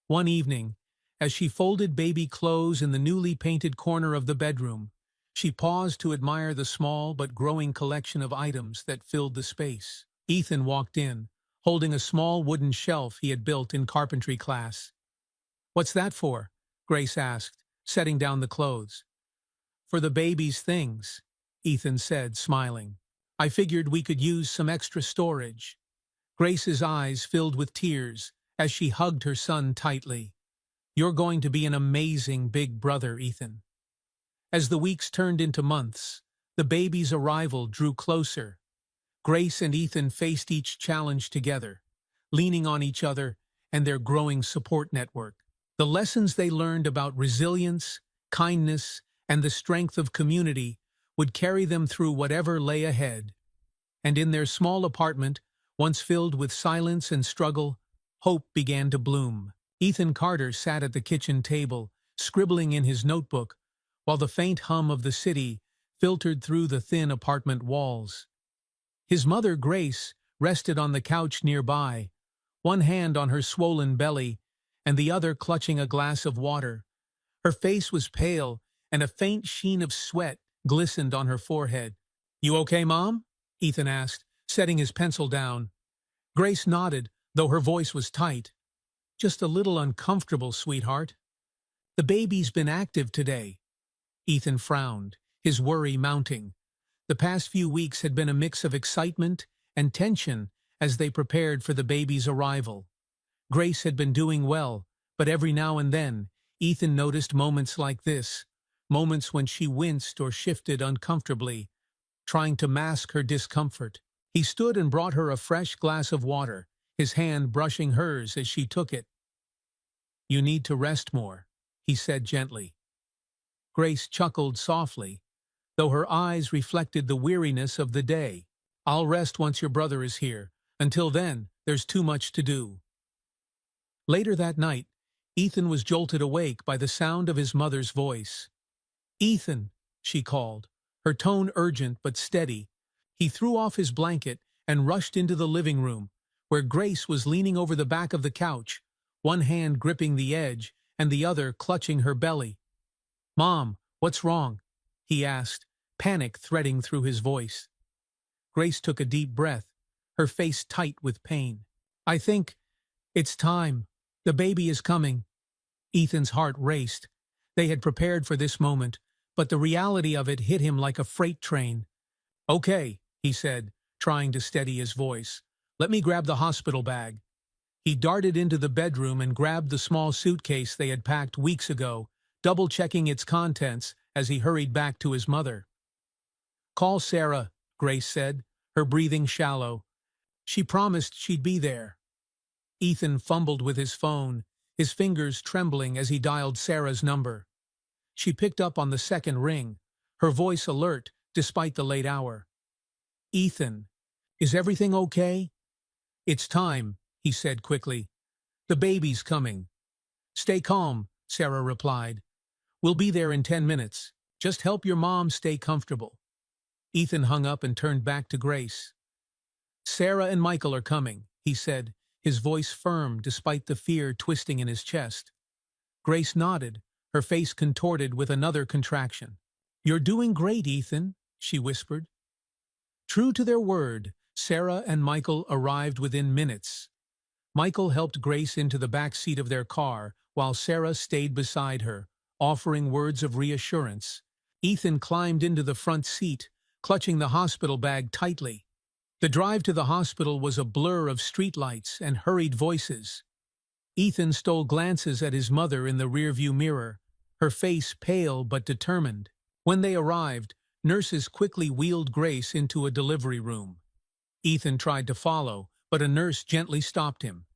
[SPEAKER 1] One evening, as she folded baby clothes in the newly painted corner of the bedroom, she paused to admire the small but growing collection of items that filled the space. Ethan walked in, holding a small wooden shelf he had built in carpentry class. "What's that for?" Grace asked, setting down the clothes. "For the baby's things," Ethan said, smiling. "I figured we could use some extra storage." Grace's eyes filled with tears as she hugged her son tightly. "You're going to be an amazing big brother, Ethan." As the weeks turned into months, the baby's arrival drew closer. Grace and Ethan faced each challenge together, leaning on each other and their growing support network. The lessons they learned about resilience, kindness, and the strength of community would carry them through whatever lay ahead. And in their small apartment, once filled with silence and struggle, hope began to bloom. Ethan Carter sat at the kitchen table, scribbling in his notebook, while the faint hum of the city filtered through the thin apartment walls. His mother, Grace, rested on the couch nearby, one hand on her swollen belly and the other clutching a glass of water. Her face was pale, and a faint sheen of sweat glistened on her forehead. "You okay, Mom?" Ethan asked, setting his pencil down. Grace nodded, though her voice was tight. "Just a little uncomfortable, sweetheart." "The baby's been active today." Ethan frowned, his worry mounting. The past few weeks had been a mix of excitement and tension as they prepared for the baby's arrival. Grace had been doing well, but every now and then, Ethan noticed moments like this, moments when she winced or shifted uncomfortably, trying to mask her discomfort. He stood and brought her a fresh glass of water, his hand brushing hers as she took it. "You need to rest more," he said gently. Grace chuckled softly, though her eyes reflected the weariness of the day. "I'll rest once your brother is here. Until then, there's too much to do." Later that night, Ethan was jolted awake by the sound of his mother's voice. "Ethan," she called, her tone urgent but steady. He threw off his blanket and rushed into the living room, where Grace was leaning over the back of the couch, one hand gripping the edge and the other clutching her belly. "Mom, what's wrong?" he asked, panic threading through his voice. Grace took a deep breath, her face tight with pain. "I think it's time. The baby is coming." Ethan's heart raced. They had prepared for this moment, but the reality of it hit him like a freight train. "Okay," he said, trying to steady his voice. "Let me grab the hospital bag." He darted into the bedroom and grabbed the small suitcase they had packed weeks ago, double-checking its contents as he hurried back to his mother. "Call Sarah," Grace said, her breathing shallow. "She promised she'd be there." Ethan fumbled with his phone, his fingers trembling as he dialed Sarah's number. She picked up on the second ring, her voice alert despite the late hour. "Ethan, is everything okay?" "It's time," he said quickly. "The baby's coming." "Stay calm," Sarah replied. "We'll be there in 10 minutes. Just help your mom stay comfortable." Ethan hung up and turned back to Grace. "Sarah and Michael are coming," he said, his voice firm despite the fear twisting in his chest. Grace nodded, her face contorted with another contraction. "You're doing great, Ethan," she whispered. True to their word, Sarah and Michael arrived within minutes. Michael helped Grace into the back seat of their car, while Sarah stayed beside her, offering words of reassurance. Ethan climbed into the front seat, clutching the hospital bag tightly. The drive to the hospital was a blur of streetlights and hurried voices. Ethan stole glances at his mother in the rearview mirror, her face pale but determined. When they arrived, nurses quickly wheeled Grace into a delivery room. Ethan tried to follow, but a nurse gently stopped him.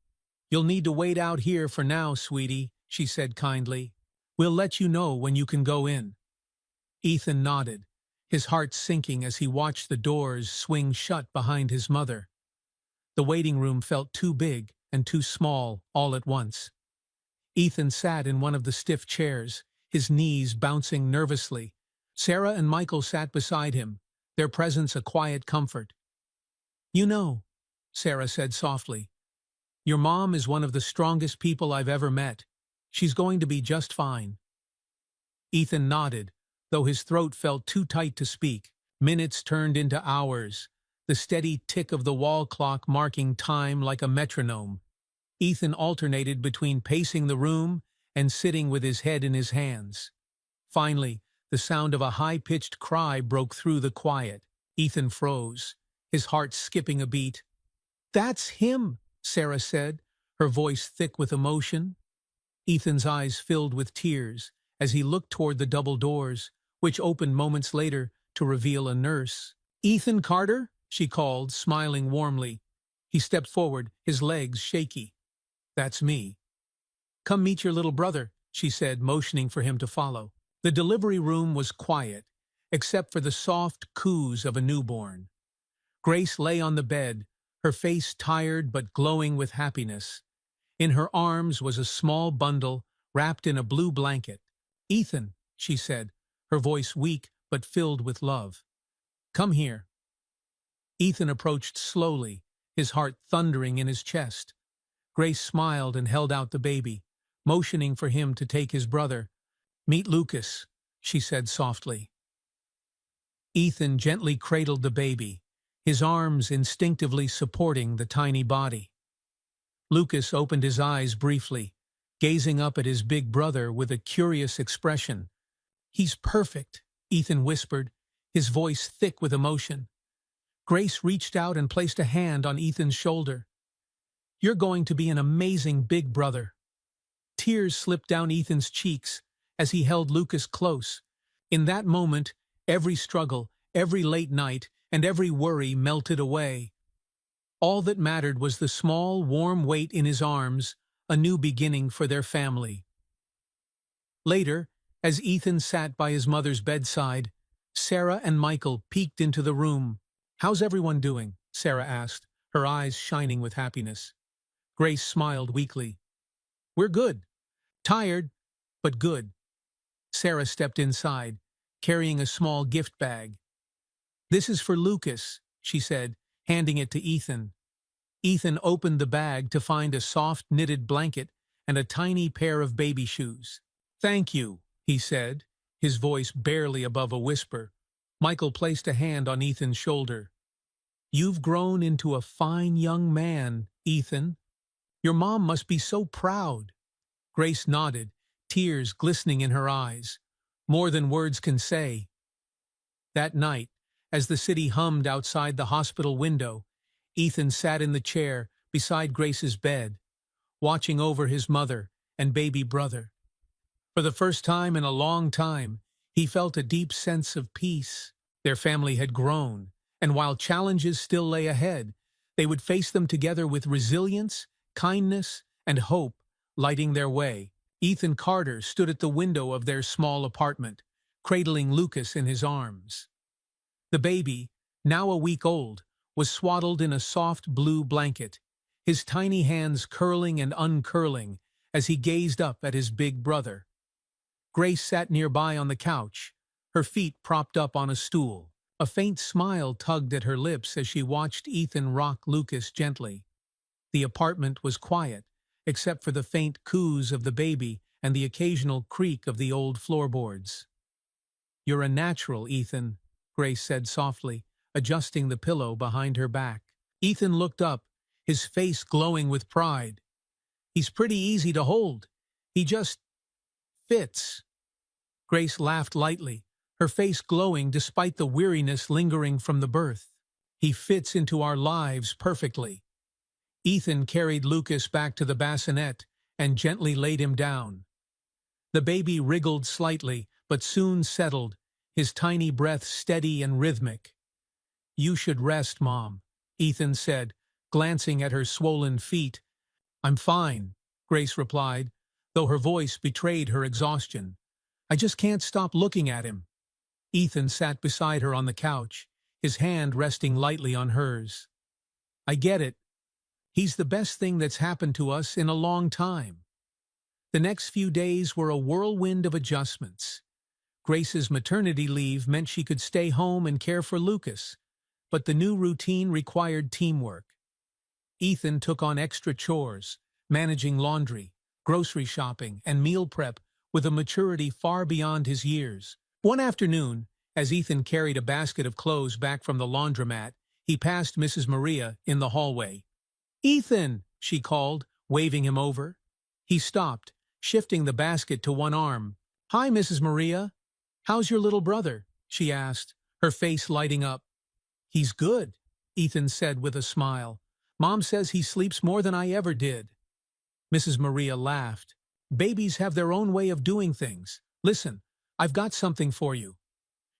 [SPEAKER 1] "You'll need to wait out here for now, sweetie," she said kindly. "We'll let you know when you can go in." Ethan nodded, his heart sinking as he watched the doors swing shut behind his mother. The waiting room felt too big and too small all at once. Ethan sat in one of the stiff chairs, his knees bouncing nervously. Sarah and Michael sat beside him, their presence a quiet comfort. "You know," Sarah said softly, "your mom is one of the strongest people I've ever met. She's going to be just fine." Ethan nodded, though his throat felt too tight to speak. Minutes turned into hours, the steady tick of the wall clock marking time like a metronome. Ethan alternated between pacing the room and sitting with his head in his hands. Finally, the sound of a high-pitched cry broke through the quiet. Ethan froze, his heart skipping a beat. "That's him," Sarah said, her voice thick with emotion. Ethan's eyes filled with tears as he looked toward the double doors, which opened moments later to reveal a nurse. "Ethan Carter?" she called, smiling warmly. He stepped forward, his legs shaky. "That's me." "Come meet your little brother," she said, motioning for him to follow. The delivery room was quiet, except for the soft coos of a newborn. Grace lay on the bed, her face tired but glowing with happiness. In her arms was a small bundle wrapped in a blue blanket. "Ethan," she said, her voice weak but filled with love. "Come here." Ethan approached slowly, his heart thundering in his chest. Grace smiled and held out the baby, motioning for him to take his brother. "Meet Lucas," she said softly. Ethan gently cradled the baby, his arms instinctively supporting the tiny body. Lucas opened his eyes briefly, gazing up at his big brother with a curious expression. "He's perfect," Ethan whispered, his voice thick with emotion. Grace reached out and placed a hand on Ethan's shoulder. "You're going to be an amazing big brother." Tears slipped down Ethan's cheeks as he held Lucas close. In that moment, every struggle, every late night, and every worry melted away. All that mattered was the small, warm weight in his arms, a new beginning for their family. Later, as Ethan sat by his mother's bedside, Sarah and Michael peeked into the room. "How's everyone doing?" Sarah asked, her eyes shining with happiness. Grace smiled weakly. "We're good. Tired, but good." Sarah stepped inside, carrying a small gift bag. "This is for Lucas," she said, handing it to Ethan. Ethan opened the bag to find a soft knitted blanket and a tiny pair of baby shoes. "Thank you," he said, his voice barely above a whisper. Michael placed a hand on Ethan's shoulder. "You've grown into a fine young man, Ethan. Your mom must be so proud." Grace nodded, tears glistening in her eyes. More than words can say. That night, as the city hummed outside the hospital window, Ethan sat in the chair beside Grace's bed, watching over his mother and baby brother. For the first time in a long time, he felt a deep sense of peace. Their family had grown, and while challenges still lay ahead, they would face them together with resilience, kindness, and hope lighting their way. Ethan Carter stood at the window of their small apartment, cradling Lucas in his arms. The baby, now a week old, was swaddled in a soft blue blanket, his tiny hands curling and uncurling as he gazed up at his big brother. Grace sat nearby on the couch, her feet propped up on a stool. A faint smile tugged at her lips as she watched Ethan rock Lucas gently. The apartment was quiet, except for the faint coos of the baby and the occasional creak of the old floorboards. "You're a natural, Ethan," Grace said softly, adjusting the pillow behind her back. Ethan looked up, his face glowing with pride. "He's pretty easy to hold. He just fits." Grace laughed lightly, her face glowing despite the weariness lingering from the birth. "He fits into our lives perfectly." Ethan carried Lucas back to the bassinet and gently laid him down. The baby wriggled slightly, but soon settled, his tiny breath steady and rhythmic. "You should rest, Mom," Ethan said, glancing at her swollen feet. "I'm fine," Grace replied, though her voice betrayed her exhaustion. "I just can't stop looking at him." Ethan sat beside her on the couch, his hand resting lightly on hers. "I get it. He's the best thing that's happened to us in a long time." The next few days were a whirlwind of adjustments. Grace's maternity leave meant she could stay home and care for Lucas, but the new routine required teamwork. Ethan took on extra chores, managing laundry, grocery shopping, and meal prep with a maturity far beyond his years. One afternoon, as Ethan carried a basket of clothes back from the laundromat, he passed Mrs. Maria in the hallway. "Ethan!" she called, waving him over. He stopped, shifting the basket to one arm. "Hi, Mrs. Maria. How's your little brother?" she asked, her face lighting up. "He's good," Ethan said with a smile. "Mom says he sleeps more than I ever did." Mrs. Maria laughed. "Babies have their own way of doing things. Listen, I've got something for you."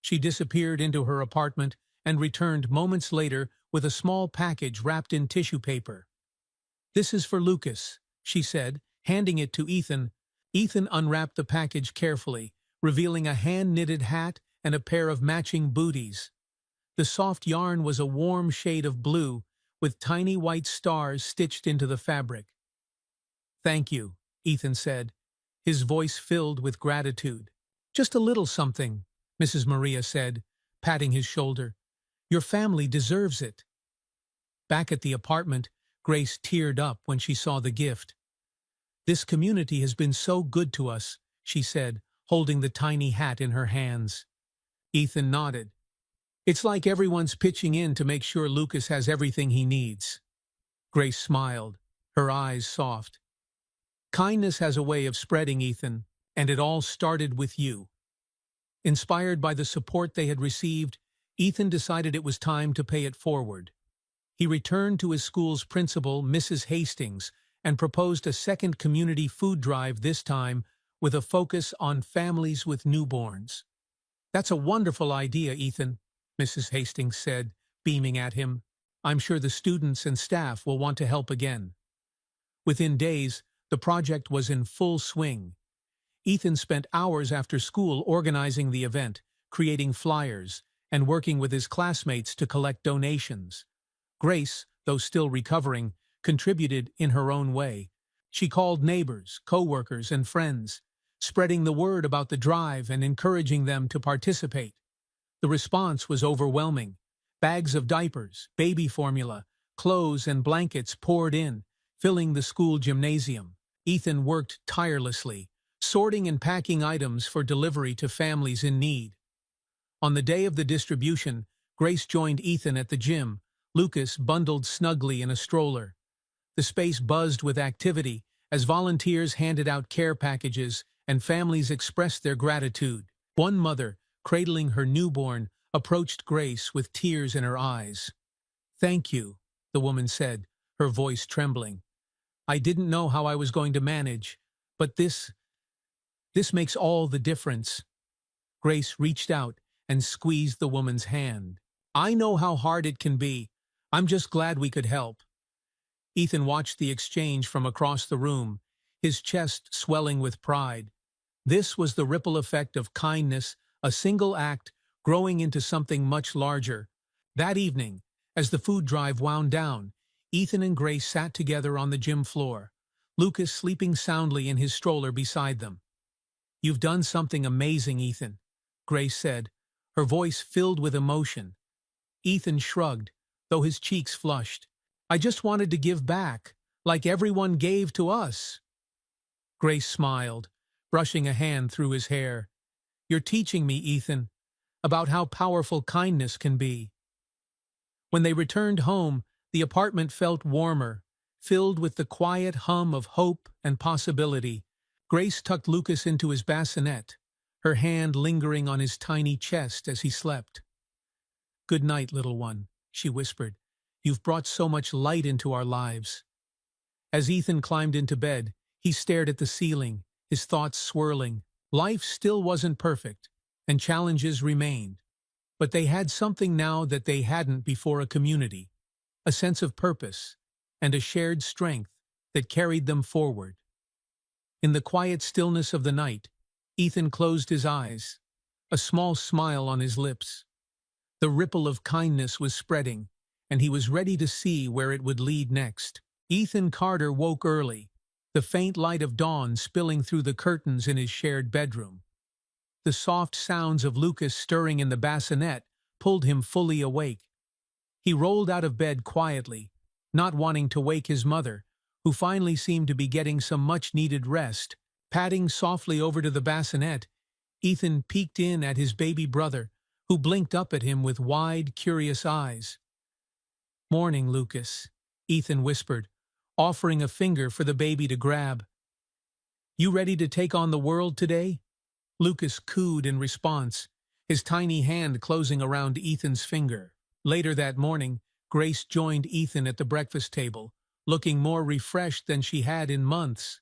[SPEAKER 1] She disappeared into her apartment and returned moments later with a small package wrapped in tissue paper. "This is for Lucas," she said, handing it to Ethan. Ethan unwrapped the package carefully, revealing a hand-knitted hat and a pair of matching booties. The soft yarn was a warm shade of blue, with tiny white stars stitched into the fabric. "Thank you," Ethan said, his voice filled with gratitude. "Just a little something," Mrs. Maria said, patting his shoulder. "Your family deserves it." Back at the apartment, Grace teared up when she saw the gift. "This community has been so good to us," she said, holding the tiny hat in her hands. Ethan nodded. "It's like everyone's pitching in to make sure Lucas has everything he needs." Grace smiled, her eyes soft. "Kindness has a way of spreading, Ethan, and it all started with you." Inspired by the support they had received, Ethan decided it was time to pay it forward. He returned to his school's principal, Mrs. Hastings, and proposed a second community food drive, this time with a focus on families with newborns. "That's a wonderful idea, Ethan," Mrs. Hastings said, beaming at him. I'm sure the students and staff will want to help again." Within days, the project was in full swing. Ethan spent hours after school organizing the event, creating flyers, and working with his classmates to collect donations. Grace, though still recovering, contributed in her own way. She called neighbors, co-workers, and friends, spreading the word about the drive and encouraging them to participate. The response was overwhelming. Bags of diapers, baby formula, clothes, and blankets poured in, filling the school gymnasium. Ethan worked tirelessly, sorting and packing items for delivery to families in need. On the day of the distribution, Grace joined Ethan at the gym, Lucas bundled snugly in a stroller. The space buzzed with activity as volunteers handed out care packages and families expressed their gratitude. One mother, cradling her newborn, approached Grace with tears in her eyes. "Thank you," the woman said, her voice trembling. "I didn't know how I was going to manage, but this makes all the difference." Grace reached out and squeezed the woman's hand. "I know how hard it can be. I'm just glad we could help." Ethan watched the exchange from across the room, his chest swelling with pride. This was the ripple effect of kindness, a single act growing into something much larger. That evening, as the food drive wound down, Ethan and Grace sat together on the gym floor, Lucas sleeping soundly in his stroller beside them. "You've done something amazing, Ethan," Grace said, her voice filled with emotion. Ethan shrugged, though his cheeks flushed. "I just wanted to give back, like everyone gave to us." Grace smiled, brushing a hand through his hair. "You're teaching me, Ethan, about how powerful kindness can be." When they returned home, the apartment felt warmer, filled with the quiet hum of hope and possibility. Grace tucked Lucas into his bassinet, her hand lingering on his tiny chest as he slept. "Good night, little one," she whispered. "You've brought so much light into our lives." As Ethan climbed into bed, he stared at the ceiling, his thoughts swirling. Life still wasn't perfect, and challenges remained. But they had something now that they hadn't before: a community, a sense of purpose, and a shared strength that carried them forward. In the quiet stillness of the night, Ethan closed his eyes, a small smile on his lips. The ripple of kindness was spreading, and he was ready to see where it would lead next. Ethan Carter woke early, the faint light of dawn spilling through the curtains in his shared bedroom. The soft sounds of Lucas stirring in the bassinet pulled him fully awake. He rolled out of bed quietly, not wanting to wake his mother, who finally seemed to be getting some much-needed rest. Padding softly over to the bassinet, Ethan peeked in at his baby brother, who blinked up at him with wide, curious eyes. "Morning, Lucas," Ethan whispered, offering a finger for the baby to grab. "You ready to take on the world today?" Lucas cooed in response, his tiny hand closing around Ethan's finger. Later that morning, Grace joined Ethan at the breakfast table, looking more refreshed than she had in months.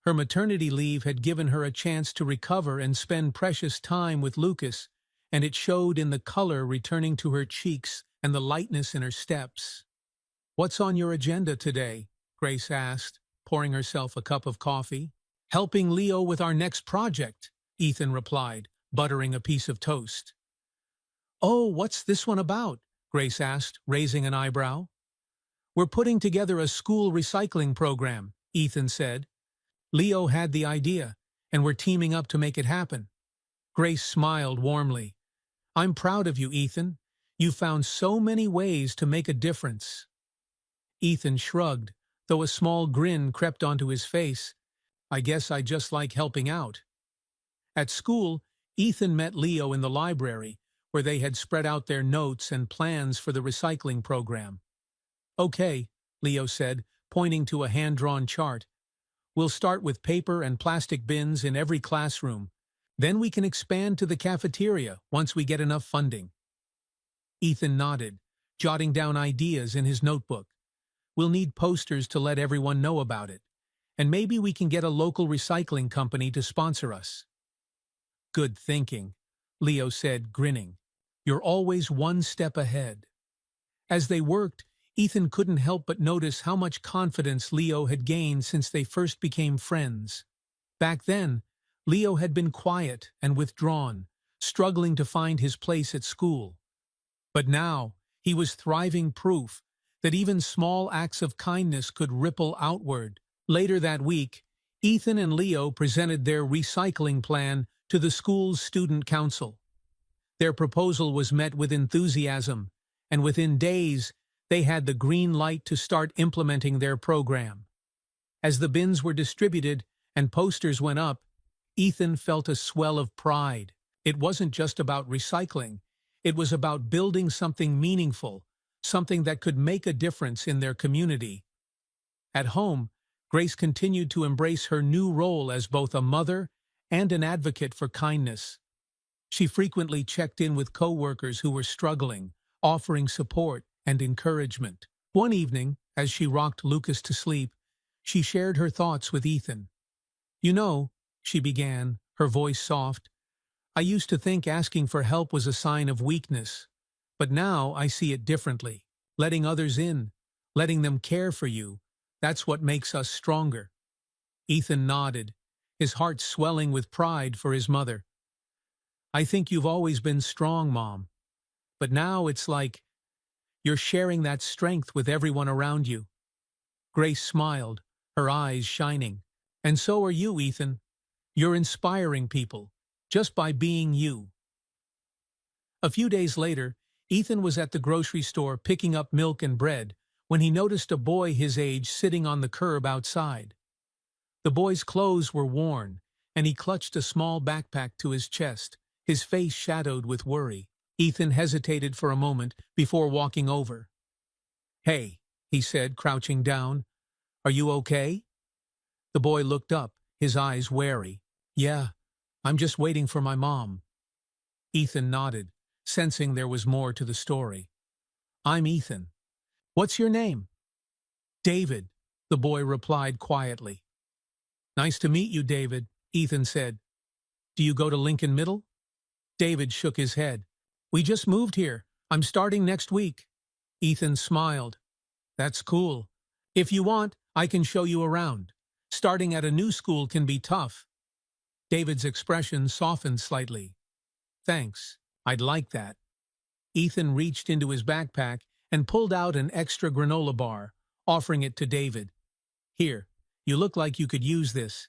[SPEAKER 1] Her maternity leave had given her a chance to recover and spend precious time with Lucas, and it showed in the color returning to her cheeks and the lightness in her steps. "What's on your agenda today?" Grace asked, pouring herself a cup of coffee. "Helping Leo with our next project," Ethan replied, buttering a piece of toast. "Oh, what's this one about?" Grace asked, raising an eyebrow. "We're putting together a school recycling program," Ethan said. "Leo had the idea, and we're teaming up to make it happen." Grace smiled warmly. "I'm proud of you, Ethan. You found so many ways to make a difference." Ethan shrugged, though a small grin crept onto his face. "I guess I just like helping out." At school, Ethan met Leo in the library, where they had spread out their notes and plans for the recycling program. "Okay," Leo said, pointing to a hand-drawn chart. "We'll start with paper and plastic bins in every classroom. Then we can expand to the cafeteria once we get enough funding." Ethan nodded, jotting down ideas in his notebook. "We'll need posters to let everyone know about it. And maybe we can get a local recycling company to sponsor us." "Good thinking," Leo said, grinning. "You're always one step ahead." As they worked, Ethan couldn't help but notice how much confidence Leo had gained since they first became friends. Back then, Leo had been quiet and withdrawn, struggling to find his place at school. But now, he was thriving proof that even small acts of kindness could ripple outward. Later that week, Ethan and Leo presented their recycling plan to the school's student council. Their proposal was met with enthusiasm, and within days, they had the green light to start implementing their program. As the bins were distributed and posters went up, Ethan felt a swell of pride. It wasn't just about recycling. It was about building something meaningful, something that could make a difference in their community. At home, Grace continued to embrace her new role as both a mother and an advocate for kindness. She frequently checked in with co-workers who were struggling, offering support and encouragement. One evening, as she rocked Lucas to sleep, she shared her thoughts with Ethan. "You know," she began, her voice soft, "I used to think asking for help was a sign of weakness, but now I see it differently. Letting others in, letting them care for you, that's what makes us stronger." Ethan nodded, his heart swelling with pride for his mother. "I think you've always been strong, Mom. But now it's like you're sharing that strength with everyone around you." Grace smiled, her eyes shining. "And so are you, Ethan. You're inspiring people, just by being you." A few days later, Ethan was at the grocery store picking up milk and bread when he noticed a boy his age sitting on the curb outside. The boy's clothes were worn, and he clutched a small backpack to his chest, his face shadowed with worry. Ethan hesitated for a moment before walking over. "Hey," he said, crouching down. "Are you okay?" The boy looked up, his eyes wary. "Yeah, I'm just waiting for my mom." Ethan nodded, sensing there was more to the story. "I'm Ethan. What's your name?" "David," the boy replied quietly. "Nice to meet you, David," Ethan said. "Do you go to Lincoln Middle?" David shook his head. "We just moved here. I'm starting next week." Ethan smiled. "That's cool. If you want, I can show you around. Starting at a new school can be tough." David's expression softened slightly. "Thanks. I'd like that." Ethan reached into his backpack and pulled out an extra granola bar, offering it to David. "Here, you look like you could use this."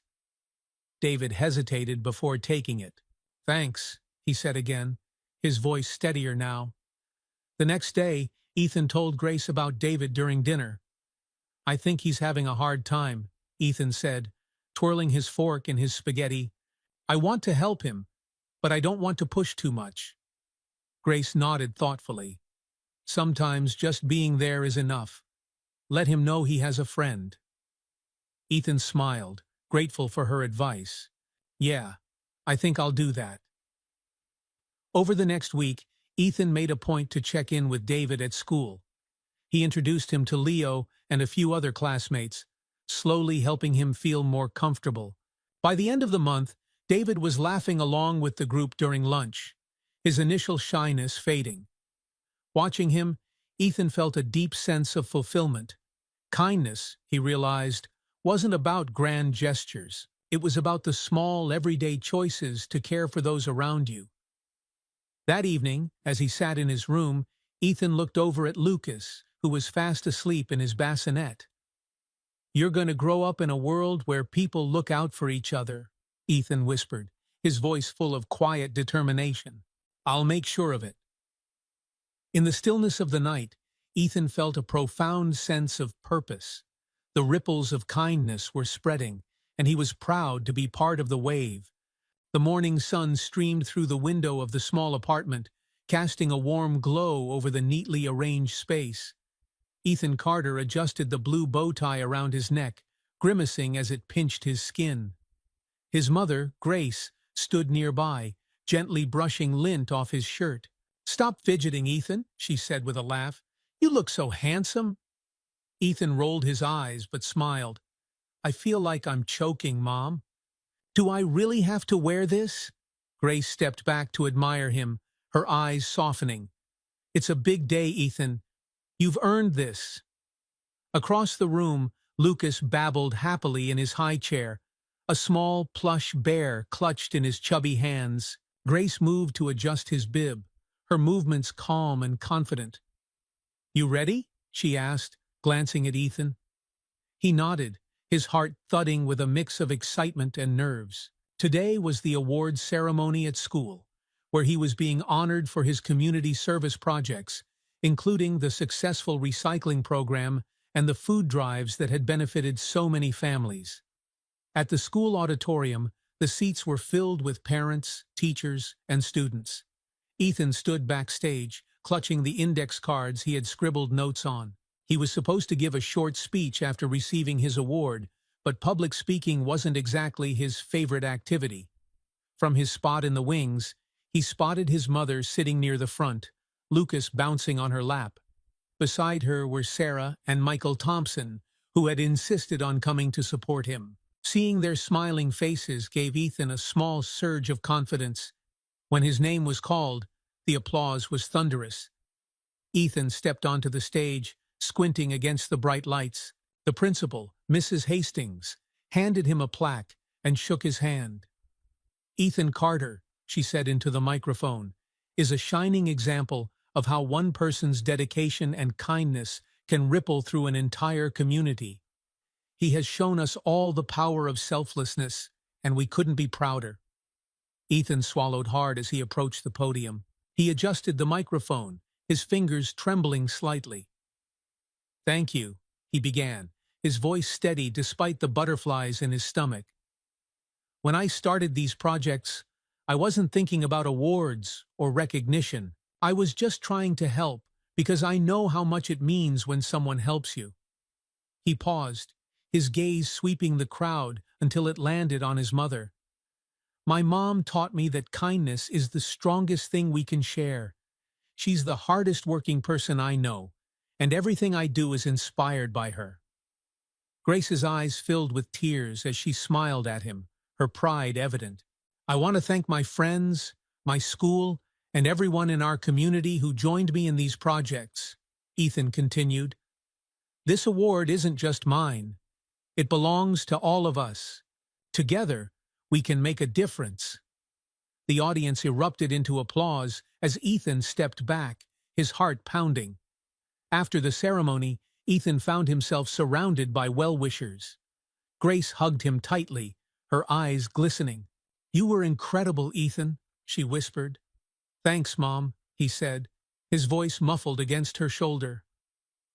[SPEAKER 1] David hesitated before taking it. "Thanks," he said again, his voice steadier now. The next day, Ethan told Grace about David during dinner. "I think he's having a hard time," Ethan said, twirling his fork in his spaghetti. "I want to help him, but I don't want to push too much." Grace nodded thoughtfully. "Sometimes just being there is enough. Let him know he has a friend." Ethan smiled, grateful for her advice. "Yeah, I think I'll do that." Over the next week, Ethan made a point to check in with David at school. He introduced him to Leo and a few other classmates, slowly helping him feel more comfortable. By the end of the month, David was laughing along with the group during lunch, his initial shyness fading. Watching him, Ethan felt a deep sense of fulfillment. Kindness, he realized, wasn't about grand gestures. It was about the small, everyday choices to care for those around you. That evening, as he sat in his room, Ethan looked over at Lucas, who was fast asleep in his bassinet. "You're going to grow up in a world where people look out for each other," Ethan whispered, his voice full of quiet determination. "I'll make sure of it." In the stillness of the night, Ethan felt a profound sense of purpose. The ripples of kindness were spreading, and he was proud to be part of the wave. The morning sun streamed through the window of the small apartment, casting a warm glow over the neatly arranged space. Ethan Carter adjusted the blue bow tie around his neck, grimacing as it pinched his skin. His mother, Grace, stood nearby, gently brushing lint off his shirt. "Stop fidgeting, Ethan," she said with a laugh. "You look so handsome." Ethan rolled his eyes but smiled. "I feel like I'm choking, Mom." "Do I really have to wear this?" Grace stepped back to admire him, her eyes softening. "It's a big day, Ethan. You've earned this." Across the room, Lucas babbled happily in his high chair, a small plush bear clutched in his chubby hands. Grace moved to adjust his bib, her movements calm and confident. "You ready?" she asked, glancing at Ethan. He nodded, his heart thudding with a mix of excitement and nerves. Today was the awards ceremony at school, where he was being honored for his community service projects, including the successful recycling program and the food drives that had benefited so many families. At the school auditorium, the seats were filled with parents, teachers, and students. Ethan stood backstage, clutching the index cards he had scribbled notes on. He was supposed to give a short speech after receiving his award, but public speaking wasn't exactly his favorite activity. From his spot in the wings, he spotted his mother sitting near the front, Lucas bouncing on her lap. Beside her were Sarah and Michael Thompson, who had insisted on coming to support him. Seeing their smiling faces gave Ethan a small surge of confidence. When his name was called, the applause was thunderous. Ethan stepped onto the stage, squinting against the bright lights. The principal, Mrs. Hastings, handed him a plaque and shook his hand. "Ethan Carter," she said into the microphone, "is a shining example of how one person's dedication and kindness can ripple through an entire community. He has shown us all the power of selflessness, and we couldn't be prouder." Ethan swallowed hard as he approached the podium. He adjusted the microphone, his fingers trembling slightly. "Thank you," he began, his voice steady despite the butterflies in his stomach. "When I started these projects, I wasn't thinking about awards or recognition. I was just trying to help because I know how much it means when someone helps you." He paused, his gaze sweeping the crowd until it landed on his mother. "My mom taught me that kindness is the strongest thing we can share. She's the hardest working person I know, and everything I do is inspired by her." Grace's eyes filled with tears as she smiled at him, her pride evident. "I want to thank my friends, my school, and everyone in our community who joined me in these projects," Ethan continued. "This award isn't just mine. It belongs to all of us. Together, we can make a difference." The audience erupted into applause as Ethan stepped back, his heart pounding. After the ceremony, Ethan found himself surrounded by well-wishers. Grace hugged him tightly, her eyes glistening. "You were incredible, Ethan," she whispered. "Thanks, Mom," he said, his voice muffled against her shoulder.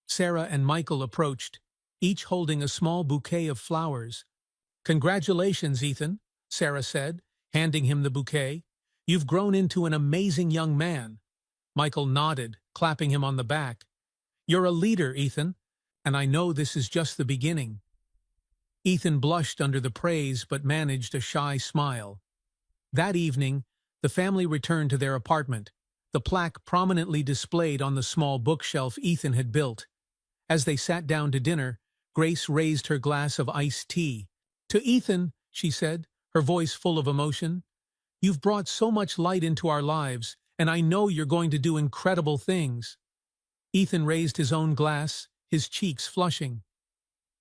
[SPEAKER 1] Sarah and Michael approached, each holding a small bouquet of flowers. "Congratulations, Ethan," Sarah said, handing him the bouquet. "You've grown into an amazing young man." Michael nodded, clapping him on the back. "You're a leader, Ethan, and I know this is just the beginning." Ethan blushed under the praise but managed a shy smile. That evening, the family returned to their apartment, the plaque prominently displayed on the small bookshelf Ethan had built. As they sat down to dinner, Grace raised her glass of iced tea. "To Ethan," she said, her voice full of emotion, "you've brought so much light into our lives, and I know you're going to do incredible things." Ethan raised his own glass, his cheeks flushing.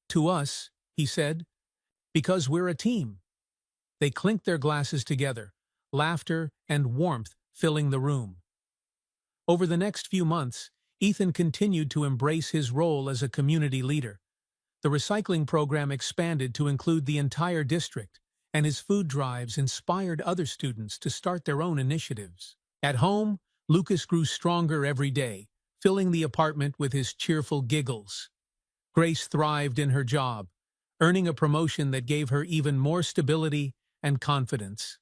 [SPEAKER 1] "To us," he said, "because we're a team." They clinked their glasses together, laughter and warmth filling the room. Over the next few months, Ethan continued to embrace his role as a community leader. The recycling program expanded to include the entire district, and his food drives inspired other students to start their own initiatives. At home, Lucas grew stronger every day, filling the apartment with his cheerful giggles. Grace thrived in her job, earning a promotion that gave her even more stability and confidence.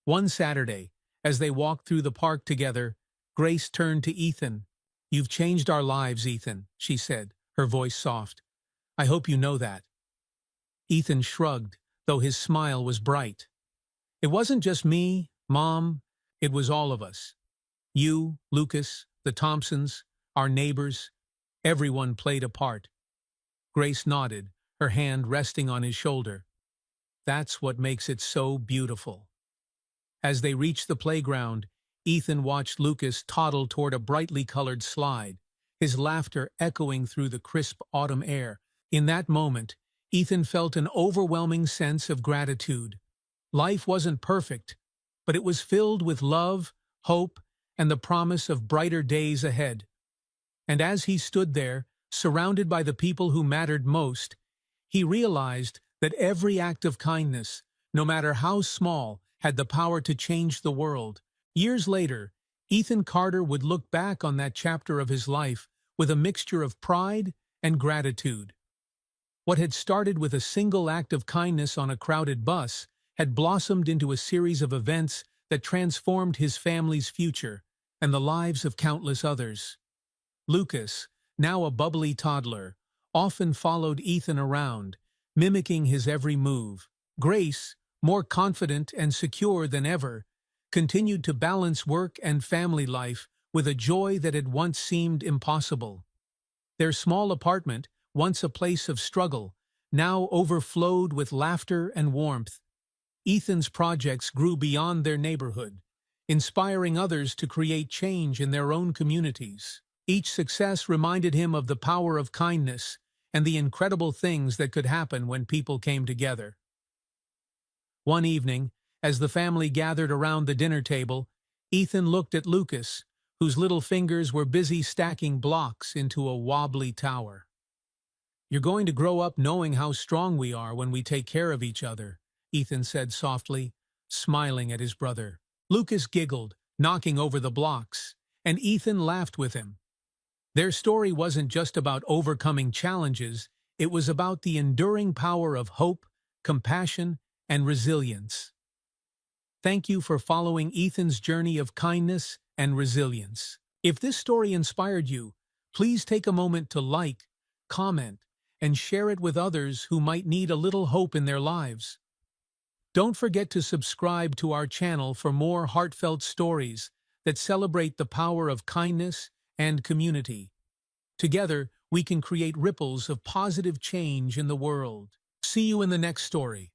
[SPEAKER 1] One Saturday, as they walked through the park together, Grace turned to Ethan. "You've changed our lives, Ethan," she said, her voice soft. "I hope you know that." Ethan shrugged, though his smile was bright. "It wasn't just me, Mom, it was all of us. You, Lucas, the Thompsons, our neighbors, everyone played a part." Grace nodded, her hand resting on his shoulder. "That's what makes it so beautiful." As they reached the playground, Ethan watched Lucas toddle toward a brightly colored slide, his laughter echoing through the crisp autumn air. In that moment, Ethan felt an overwhelming sense of gratitude. Life wasn't perfect, but it was filled with love, hope, and the promise of brighter days ahead. And as he stood there, surrounded by the people who mattered most, he realized that every act of kindness, no matter how small, had the power to change the world. Years later, Ethan Carter would look back on that chapter of his life with a mixture of pride and gratitude. What had started with a single act of kindness on a crowded bus had blossomed into a series of events that transformed his family's future and the lives of countless others. Lucas, now a bubbly toddler, often followed Ethan around, mimicking his every move. Grace, more confident and secure than ever, continued to balance work and family life with a joy that had once seemed impossible. Their small apartment, once a place of struggle, now overflowed with laughter and warmth. Ethan's projects grew beyond their neighborhood, inspiring others to create change in their own communities. Each success reminded him of the power of kindness and the incredible things that could happen when people came together. One evening, as the family gathered around the dinner table, Ethan looked at Lucas, whose little fingers were busy stacking blocks into a wobbly tower. "You're going to grow up knowing how strong we are when we take care of each other," Ethan said softly, smiling at his brother. Lucas giggled, knocking over the blocks, and Ethan laughed with him. Their story wasn't just about overcoming challenges, it was about the enduring power of hope, compassion, and resilience. Thank you for following Ethan's journey of kindness and resilience. If this story inspired you, please take a moment to like, comment, and share it with others who might need a little hope in their lives. Don't forget to subscribe to our channel for more heartfelt stories that celebrate the power of kindness and community. Together, we can create ripples of positive change in the world. See you in the next story.